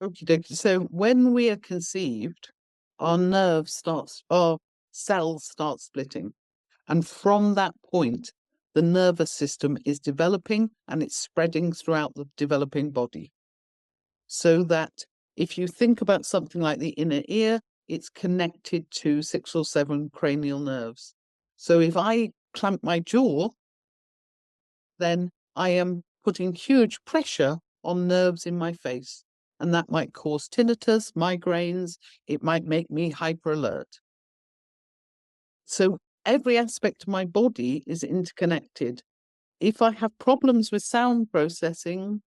S2: Okay. So when we are conceived, our cells start splitting. And from that point, the nervous system is developing and it's spreading throughout the developing body. So that if you think about something like the inner ear, it's connected to 6 or 7 cranial nerves. So if I clamp my jaw, then I am putting huge pressure on nerves in my face. And that might cause tinnitus, migraines. It might make me hyper alert. So every aspect of my body is interconnected. If I have problems with sound processing,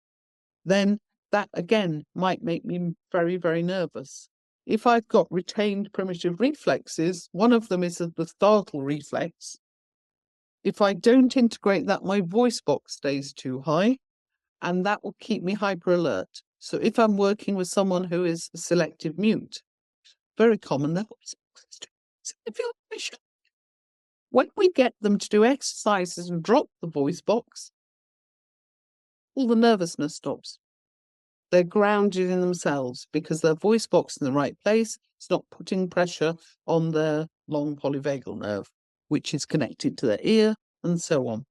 S2: then that again might make me very, very nervous. If I've got retained primitive reflexes, one of them is the startle reflex. If I don't integrate that, my voice box stays too high, and that will keep me hyper alert. So if I'm working with someone who is selective mute, very common, their voice box is too high. When we get them to do exercises and drop the voice box, all the nervousness stops. They're grounded in themselves because their voice box is in the right place. It's not putting pressure on their long polyvagal nerve, which is connected to their ear and so on.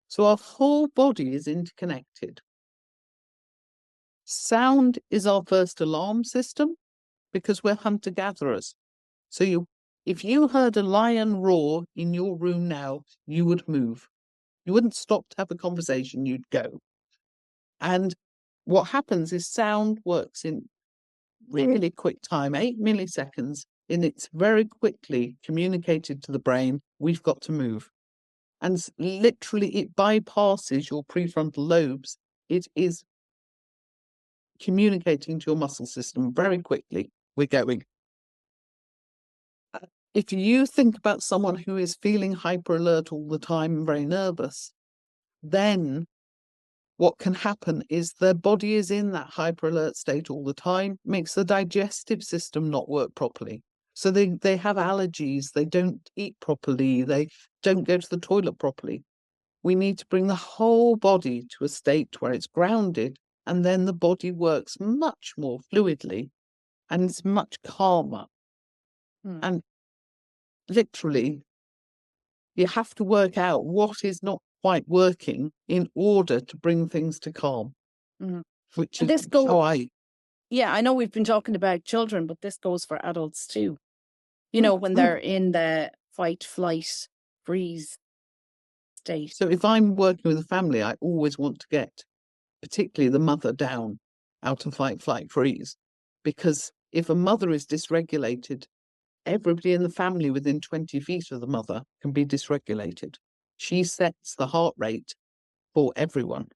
S2: So our whole body is interconnected. Sound is our first alarm system because we're hunter-gatherers. So if you heard a lion roar in your room now, you would move. You wouldn't stop to have a conversation, you'd go. And what happens is sound works in really quick time, 8 milliseconds, and it's very quickly communicated to the brain, we've got to move. And literally it bypasses your prefrontal lobes. It is communicating to your muscle system very quickly. We're going. If you think about someone who is feeling hyper alert all the time and very nervous, then what can happen is their body is in that hyper alert state all the time, makes the digestive system not work properly. So they have allergies, they don't eat properly, they don't go to the toilet properly. We need to bring the whole body to a state where it's grounded, and then the body works much more fluidly and it's much calmer. And literally, you have to work out what is not quite working in order to bring things to calm. Which is how I...
S3: Yeah, I know we've been talking about children, but this goes for adults too. When they're in the fight, flight, freeze state.
S2: So if I'm working with a family, I always want to get particularly the mother down out of fight, flight, freeze. Because if a mother is dysregulated, everybody in the family within 20 feet of the mother can be dysregulated. She sets the heart rate for everyone.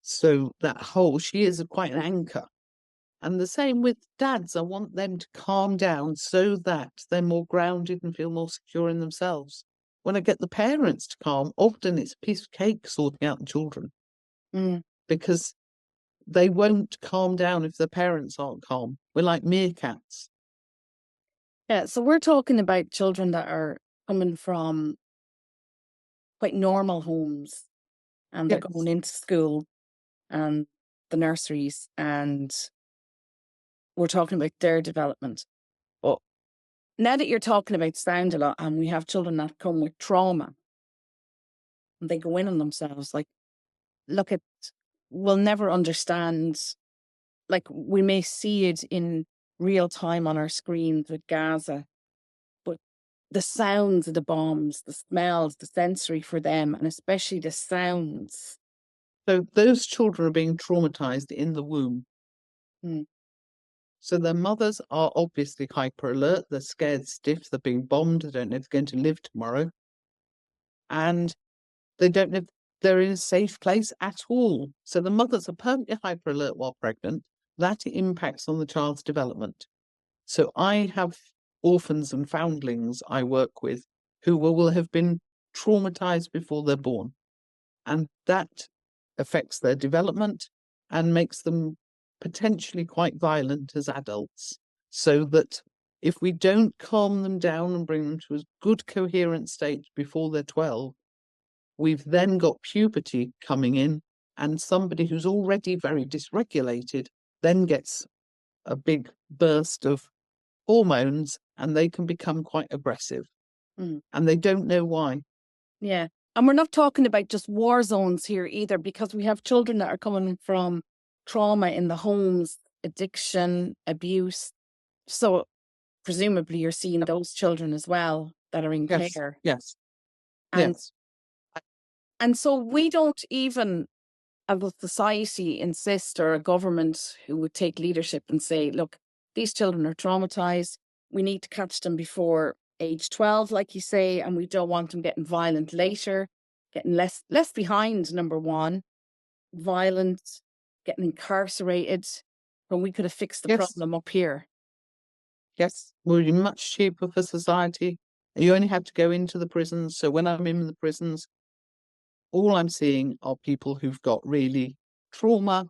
S2: So she is quite an anchor. And the same with dads. I want them to calm down so that they're more grounded and feel more secure in themselves. When I get the parents to calm, often it's a piece of cake sorting out the children. Because they won't calm down if their parents aren't calm. We're like meerkats.
S3: Yeah, so we're talking about children that are coming from quite normal homes, and they're going into school and the nurseries, and we're talking about their development. But now that you're talking about sound a lot, and we have children that come with trauma, and they go in on themselves, like, we'll never understand, like, we may see it in real time on our screens with Gaza, but the sounds of the bombs, the smells, the sensory for them, and especially the sounds.
S2: So those children are being traumatized in the womb. So their mothers are obviously hyper alert. They're scared stiff. They're being bombed. They don't know if they're going to live tomorrow. And they don't know if they're in a safe place at all. So the mothers are permanently hyper alert while pregnant. That impacts on the child's development. So I have orphans and foundlings I work with who will have been traumatized before they're born. And that affects their development and makes them potentially quite violent as adults. So that if we don't calm them down and bring them to a good coherent state before they're 12, we've then got puberty coming in, and somebody who's already very dysregulated then gets a big burst of hormones and they can become quite aggressive. And they don't know why.
S3: Yeah. And we're not talking about just war zones here either, because we have children that are coming from trauma in the homes, addiction, abuse. So presumably you're seeing those children as well that are in care.
S2: Yes.
S3: And,
S2: yes.
S3: And so we don't even, as a society, insist, or a government who would take leadership and say, look, these children are traumatized. We need to catch them before age 12, like you say, and we don't want them getting violent later, getting less behind, number one, violent, getting incarcerated, when we could have fixed the problem up here.
S2: Yes, we're much cheaper for society. You only have to go into the prisons. So when I'm in the prisons, all I'm seeing are people who've got really trauma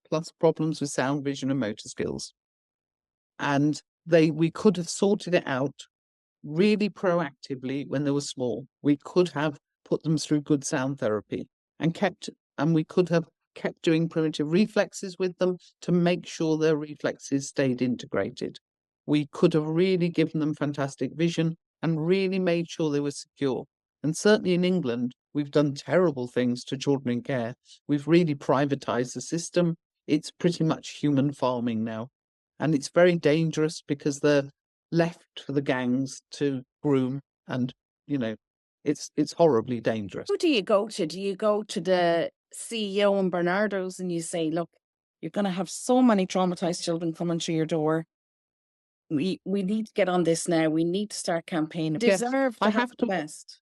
S2: plus problems with sound, vision and motor skills. And we could have sorted it out really proactively when they were small. We could have put them through good sound therapy and we could have kept doing primitive reflexes with them to make sure their reflexes stayed integrated. We could have really given them fantastic vision and really made sure they were secure. And certainly in England, we've done terrible things to children in care. We've really privatized the system. It's pretty much human farming now. And it's very dangerous because they're left for the gangs to groom, and it's horribly dangerous.
S3: Who do you go to? Do you go to the CEO in Bernardo's and you say, look, you're going to have so many traumatized children coming through your door. We need to get on this now. We need to start campaigning.
S2: Yes,
S3: I have the best.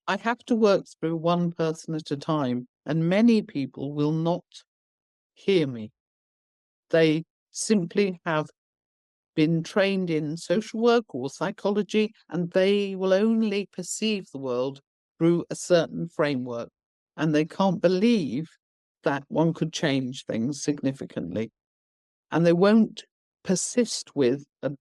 S2: I have to work through one person at a time, and many people will not hear me. They simply have been trained in social work or psychology, and they will only perceive the world through a certain framework, and they can't believe that one could change things significantly. And they won't persist with a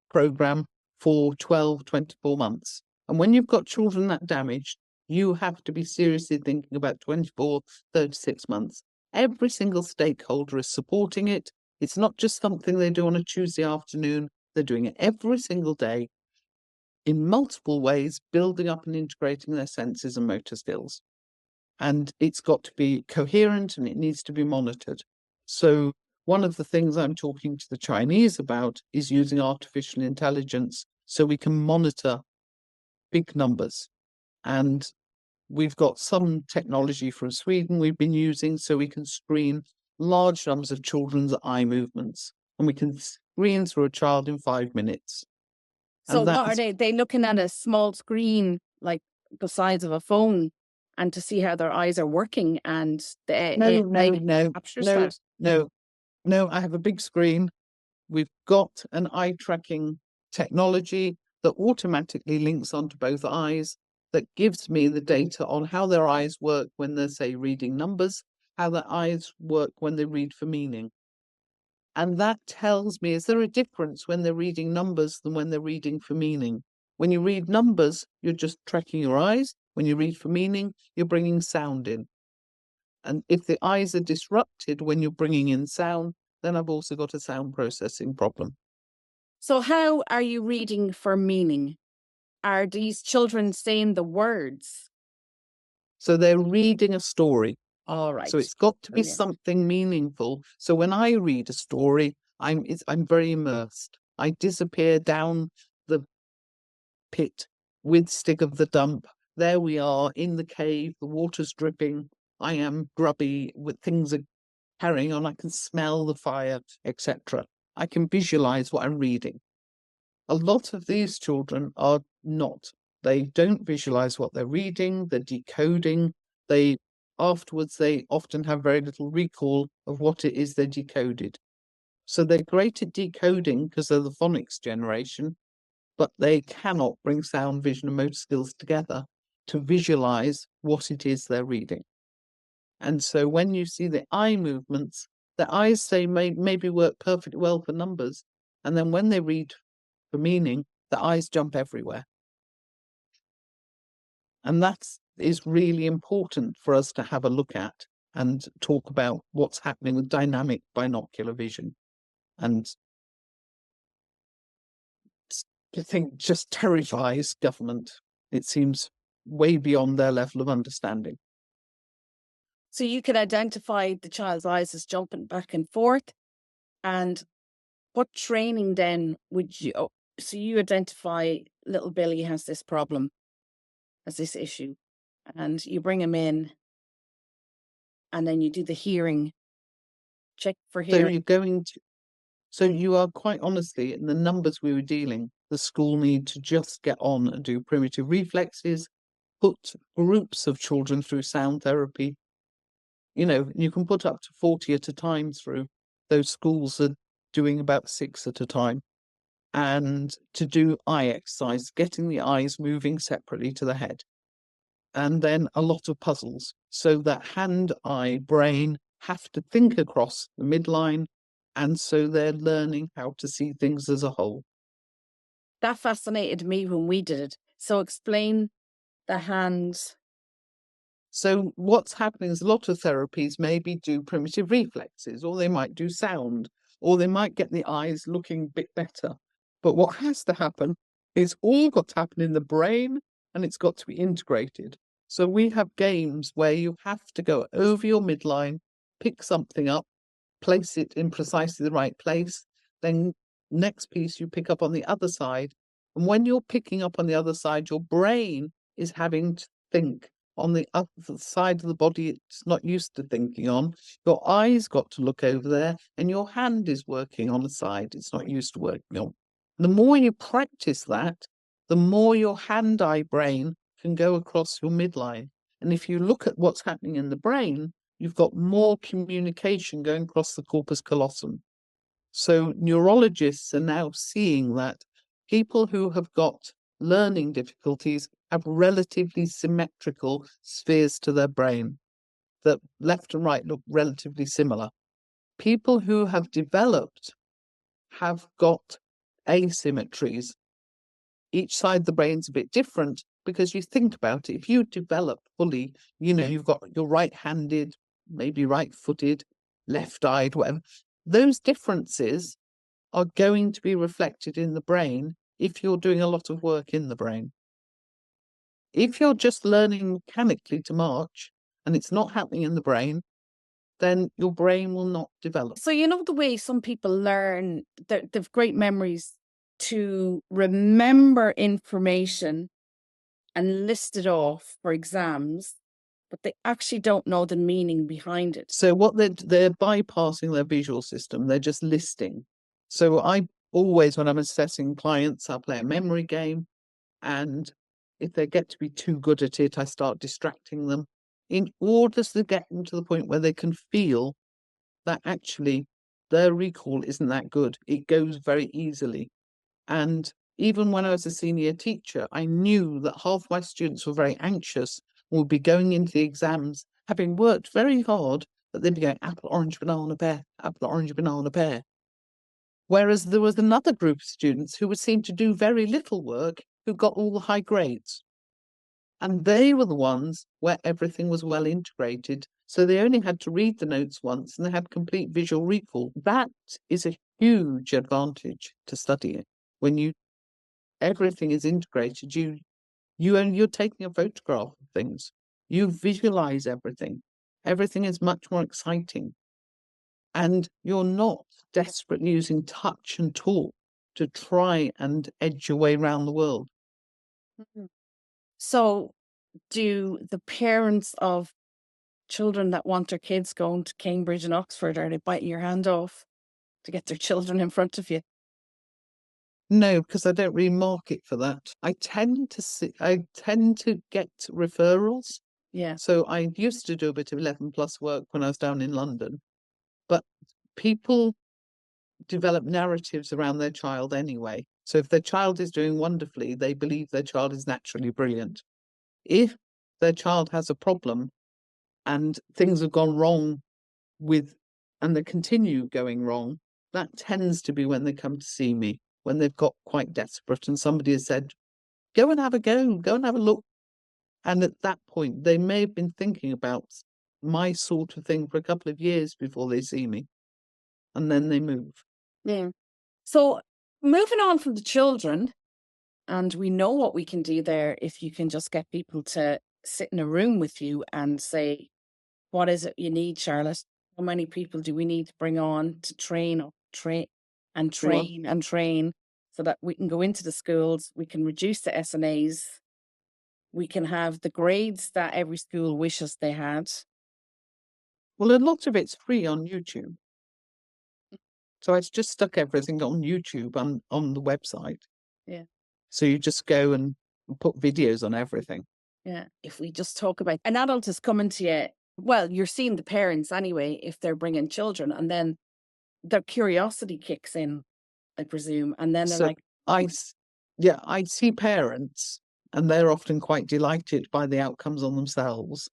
S2: program for 12, 24 months. And when you've got children that damaged, you have to be seriously thinking about 24, 36 months. Every single stakeholder is supporting it. It's not just something they do on a Tuesday afternoon. They're doing it every single day in multiple ways, building up and integrating their senses and motor skills. And it's got to be coherent and it needs to be monitored. So one of the things I'm talking to the Chinese about is using artificial intelligence so we can monitor big numbers. And we've got some technology from Sweden we've been using so we can screen large numbers of children's eye movements, and we can screen through a child in 5 minutes.
S3: So
S2: And
S3: what are they looking at a small screen like the size of a phone, and to see how their eyes are working, and
S2: no,
S3: captures that?
S2: no, I have a big screen. We've got an eye tracking technology that automatically links onto both eyes, that gives me the data on how their eyes work when they're, say, reading numbers, how their eyes work when they read for meaning. And that tells me, is there a difference when they're reading numbers than when they're reading for meaning? When you read numbers, you're just tracking your eyes. When you read for meaning, you're bringing sound in. And if the eyes are disrupted when you're bringing in sound, then I've also got a sound processing problem.
S3: So how are you reading for meaning? Are these children saying the words?
S2: So they're reading a story.
S3: All right.
S2: So it's got to be
S3: Brilliant.
S2: something meaningful. So when I read a story, I'm very immersed. I disappear down the pit with Stig of the Dump. There we are in the cave, the water's dripping. I am grubby, with things are carrying on. I can smell the fire, etc. I can visualize what I'm reading. A lot of these children are not. They don't visualize what they're reading, they're decoding. Afterwards, they often have very little recall of what it is they decoded. So they're great at decoding because they're the phonics generation, but they cannot bring sound, vision, and motor skills together to visualize what it is they're reading. And so when you see the eye movements, the eyes maybe work perfectly well for numbers, and then when they read for meaning, the eyes jump everywhere. And that is really important for us to have a look at and talk about what's happening with dynamic binocular vision. And I think just terrifies government. It seems way beyond their level of understanding.
S3: So you could identify the child's eyes as jumping back and forth, and what training then would you? So you identify little Billy has this problem, has this issue, and you bring him in, and then you do the hearing check for hearing.
S2: So you are quite honestly, in the numbers we were dealing, the school need to just get on and do primitive reflexes, put groups of children through sound therapy. You can put up to 40 at a time through. Those schools are doing about 6 at a time. And to do eye exercise, getting the eyes moving separately to the head. And then a lot of puzzles, so that hand, eye, brain have to think across the midline, and so they're learning how to see things as a whole.
S3: That fascinated me when we did it. So explain the hands.
S2: So what's happening is a lot of therapies maybe do primitive reflexes, or they might do sound, or they might get the eyes looking a bit better. But what has to happen is all got to happen in the brain, and it's got to be integrated. So we have games where you have to go over your midline, pick something up, place it in precisely the right place, then next piece you pick up on the other side. And when you're picking up on the other side, your brain is having to think on the other side of the body it's not used to thinking on. Your eyes got to look over there, and your hand is working on a side it's not used to working on. The more you practice that, the more your hand-eye brain can go across your midline. And if you look at what's happening in the brain, you've got more communication going across the corpus callosum. So neurologists are now seeing that people who have got learning difficulties have relatively symmetrical spheres to their brain, that left and right look relatively similar. People who have developed have got asymmetries. Each side of the brain's a bit different, because you think about it, if you develop fully, you've got you're right-handed, maybe right-footed, left-eyed, whatever. Those differences are going to be reflected in the brain if you're doing a lot of work in the brain. If you're just learning mechanically to march and it's not happening in the brain, then your brain will not develop.
S3: So the way some people learn, they've great memories to remember information and list it off for exams, but they actually don't know the meaning behind it.
S2: So what they're bypassing their visual system. They're just listing. So I always, when I'm assessing clients, I play a memory game. And if they get to be too good at it, I start distracting them in order to get them to the point where they can feel that actually their recall isn't that good. It goes very easily. And even when I was a senior teacher, I knew that half my students were very anxious and would be going into the exams, having worked very hard, but they'd be going apple, orange, banana, pear, apple, orange, banana, pear. Whereas there was another group of students who would seem to do very little work who got all the high grades. And they were the ones where everything was well integrated. So they only had to read the notes once and they had complete visual recall. That is a huge advantage to studying. When everything is integrated, you're taking a photograph of things. You visualize everything. Everything is much more exciting. And you're not desperately using touch and talk to try and edge your way around the world.
S3: So do the parents of children that want their kids going to Cambridge and Oxford, are they biting your hand off to get their children in front of you?
S2: No, because I don't really market for that. I tend to get referrals.
S3: Yeah.
S2: So I used to do a bit of 11 plus work when I was down in London, but people develop narratives around their child anyway. So if their child is doing wonderfully, they believe their child is naturally brilliant. If their child has a problem and things have gone wrong and they continue going wrong, that tends to be when they come to see me, when they've got quite desperate and somebody has said, go and have a go and have a look. And at that point, they may have been thinking about my sort of thing for a couple of years before they see me. And then they move.
S3: Yeah. So moving on from the children, and we know what we can do there if you can just get people to sit in a room with you and say, what is it you need, Charlotte? How many people do we need to bring on to train so that we can go into the schools, we can reduce the SNAs, we can have the grades that every school wishes they had.
S2: Well, a lot of it's free on YouTube. So I just stuck everything on YouTube on the website.
S3: Yeah.
S2: So you just go and put videos on everything.
S3: Yeah. If we just talk about an adult is coming to you, well, you're seeing the parents anyway, if they're bringing children, and then their curiosity kicks in, I presume. And then they're like,
S2: I see parents and they're often quite delighted by the outcomes on themselves.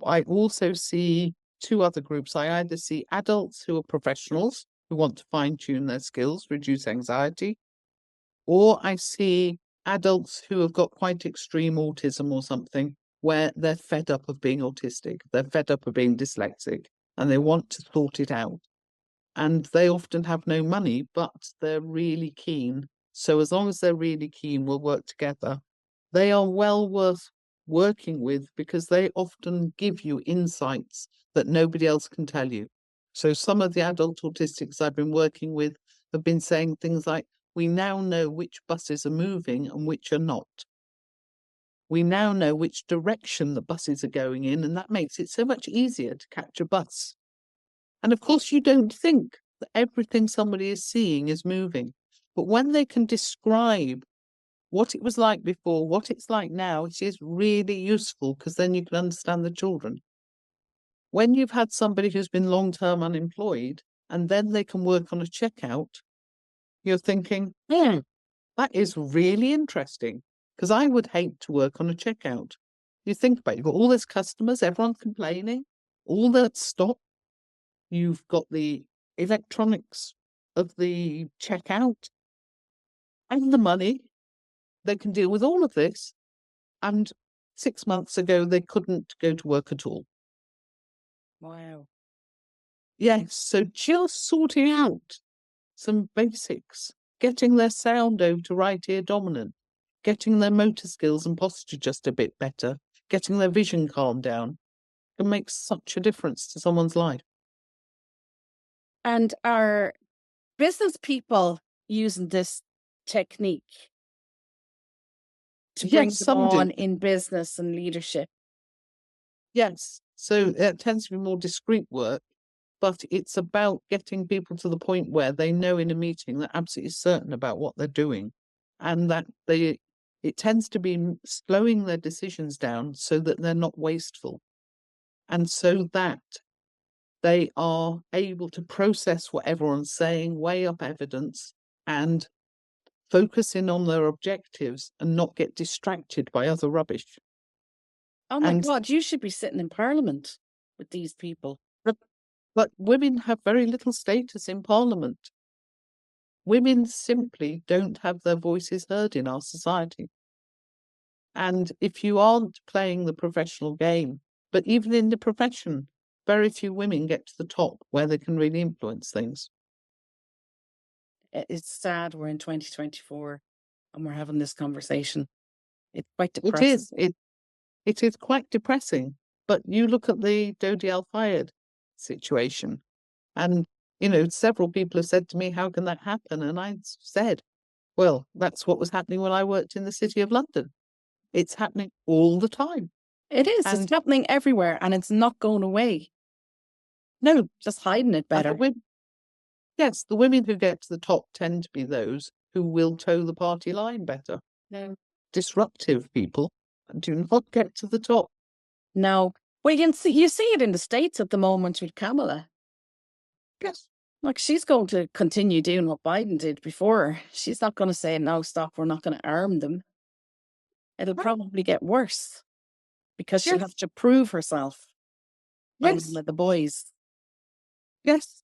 S2: I also see two other groups. I either see adults who are professionals who want to fine-tune their skills, reduce anxiety, or I see adults who have got quite extreme autism or something where they're fed up of being autistic, they're fed up of being dyslexic, and they want to sort it out. And they often have no money, but they're really keen. So as long as they're really keen, we'll work together. They are well worth working with because they often give you insights that nobody else can tell you. So some of the adult autistics I've been working with have been saying things like, we now know which buses are moving and which are not. We now know which direction the buses are going in, and that makes it so much easier to catch a bus. And of course, you don't think that everything somebody is seeing is moving. But when they can describe what it was like before, what it's like now, it is really useful because then you can understand the children. When you've had somebody who's been long-term unemployed and then they can work on a checkout, you're thinking, that is really interesting because I would hate to work on a checkout. You think about it, you've got all these customers, everyone's complaining, all that stop. You've got the electronics of the checkout and the money. They can deal with all of this. And 6 months ago, they couldn't go to work at all.
S3: wow.
S2: Yes, so just sorting out some basics, getting their sound over to right ear dominant, getting their motor skills and posture just a bit better, getting their vision calmed down can make such a difference to someone's life.
S3: And are business people using this technique to bring
S2: Yes,
S3: them
S2: some do.
S3: on in business and leadership.
S2: Yes. So it tends to be more discreet work, but it's about getting people to the point where they know in a meeting they're absolutely certain about what they're doing, and that it tends to be slowing their decisions down so that they're not wasteful, and so that they are able to process what everyone's saying, weigh up evidence, and focus in on their objectives and not get distracted by other rubbish.
S3: Oh my
S2: And
S3: God, you should be sitting in Parliament with these people.
S2: but women have very little status in Parliament. Women simply don't have their voices heard in our society. And if you aren't playing the professional game, but even in the profession, very few women get to the top where they can really influence things.
S3: It's sad we're in 2024 and we're having this conversation. It's quite
S2: It
S3: depressing.
S2: is. It is quite depressing. But you look at the Dodi Al-Fayed situation, and several people have said to me, "How can that happen?" And I said, "Well, that's what was happening when I worked in the City of London. It's happening all the time."
S3: It is.
S2: And
S3: It's happening everywhere and it's not going away.
S2: no,
S3: Just hiding it better.
S2: yes, the women who get to the top tend to be those who will toe the party line better.
S3: No.
S2: Disruptive people do not get to the top.
S3: No. Well, you see it in the States at the moment with Kamala.
S2: Yes.
S3: Like, she's going to continue doing what Biden did before. She's not going to say, no, stop, we're not going to arm them. It'll probably get worse because she'll have to prove herself.
S2: Yes.
S3: With the boys.
S2: Yes.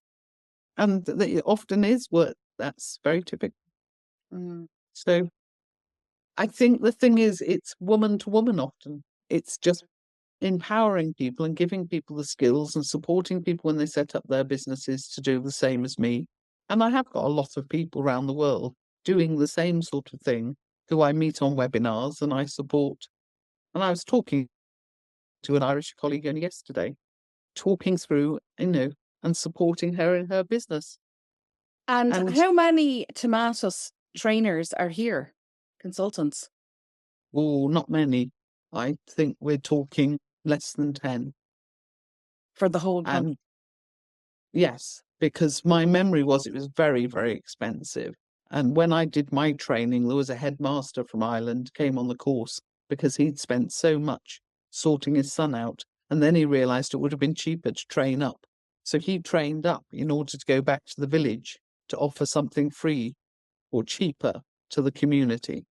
S2: And it often is work. That's very typical.
S3: Mm.
S2: So I think the thing is, it's woman to woman often. It's just empowering people and giving people the skills and supporting people when they set up their businesses to do the same as me. And I have got a lot of people around the world doing the same sort of thing who I meet on webinars and I support. And I was talking to an Irish colleague only yesterday, talking through, and supporting her in her business.
S3: And how many Tomatis trainers are here? Consultants?
S2: Oh, not many. I think we're talking less than 10.
S3: For the whole country?
S2: And yes, because my memory was it was very, very expensive. And when I did my training, there was a headmaster from Ireland came on the course because he'd spent so much sorting his son out. And then he realised it would have been cheaper to train up. So he trained up in order to go back to the village to offer something free or cheaper to the community.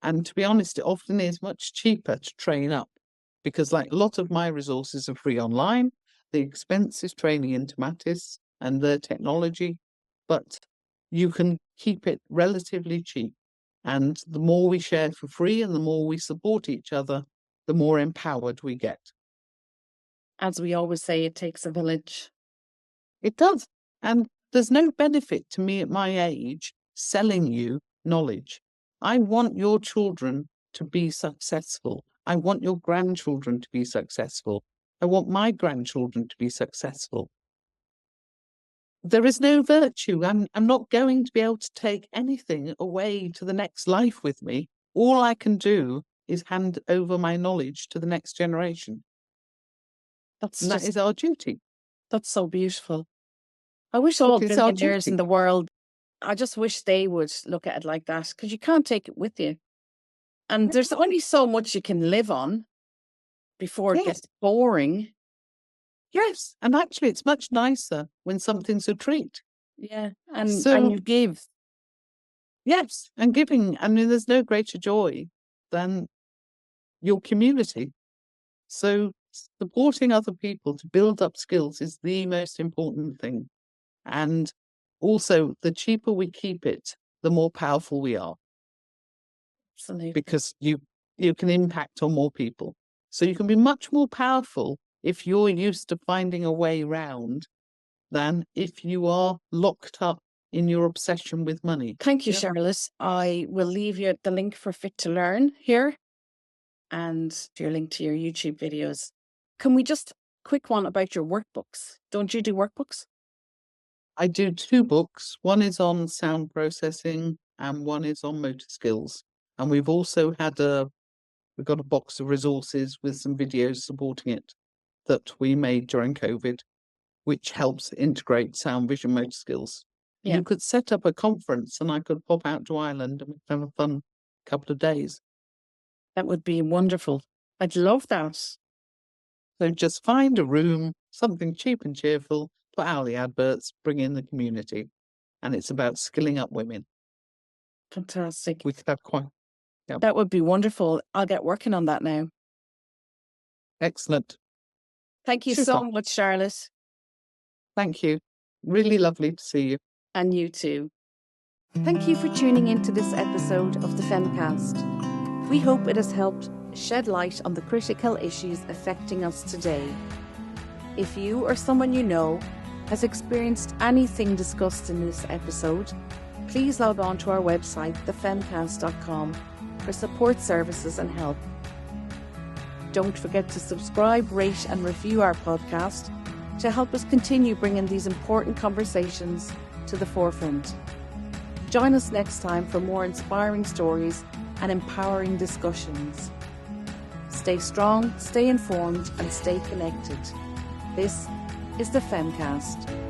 S2: And to be honest, it often is much cheaper to train up because like a lot of my resources are free online. The expense is training in Tomatis and the technology, but you can keep it relatively cheap. And the more we share for free and the more we support each other, the more empowered we get.
S3: As we always say, it takes a village.
S2: It does. And there's no benefit to me at my age selling you knowledge. I want your children to be successful. I want your grandchildren to be successful. I want my grandchildren to be successful. There is no virtue. I'm not going to be able to take anything away to the next life with me. All I can do is hand over my knowledge to the next generation. That is our duty.
S3: That's so beautiful. I wish all billionaires in the world, I just wish they would look at it like that, because you can't take it with you. And there's only so much you can live on before it gets boring.
S2: Yes, and actually it's much nicer when something's a treat.
S3: Yeah, and you give.
S2: Yes, and giving. I mean, there's no greater joy than your community. So supporting other people to build up skills is the most important thing. And also, the cheaper we keep it, the more powerful we are.
S3: Absolutely.
S2: Because you can impact on more people. So you can be much more powerful if you're used to finding a way round than if you are locked up in your obsession with money.
S3: Thank you, Charlotte. I will leave you the link for Fit to Learn here and your link to your YouTube videos. Can we just quick one about your workbooks? Don't you do workbooks?
S2: I do 2 books. One is on sound processing and one is on motor skills. And we've also we've got a box of resources with some videos supporting it that we made during COVID, which helps integrate sound, vision, motor skills.
S3: Yeah.
S2: You could set up a conference and I could pop out to Ireland and we could have a fun couple of days.
S3: That would be wonderful. I'd love that.
S2: So just find a room, something cheap and cheerful, put out the adverts, bring in the community. And it's about skilling up women.
S3: Fantastic.
S2: We could have
S3: That would be wonderful. I'll get working on that now.
S2: Excellent.
S3: Thank you
S2: Super.
S3: so much, Charlotte.
S2: Thank you. Really lovely to see you.
S3: And you too. Thank you for tuning into this episode of the Femcast. We hope it has helped shed light on the critical issues affecting us today. If you or someone you know has experienced anything discussed in this episode, please log on to our website, thefemcast.com, for support services and help. Don't forget to subscribe, rate and review our podcast to help us continue bringing these important conversations to the forefront. Join us next time for more inspiring stories and empowering discussions. Stay strong, stay informed and stay connected. This is the Femcast.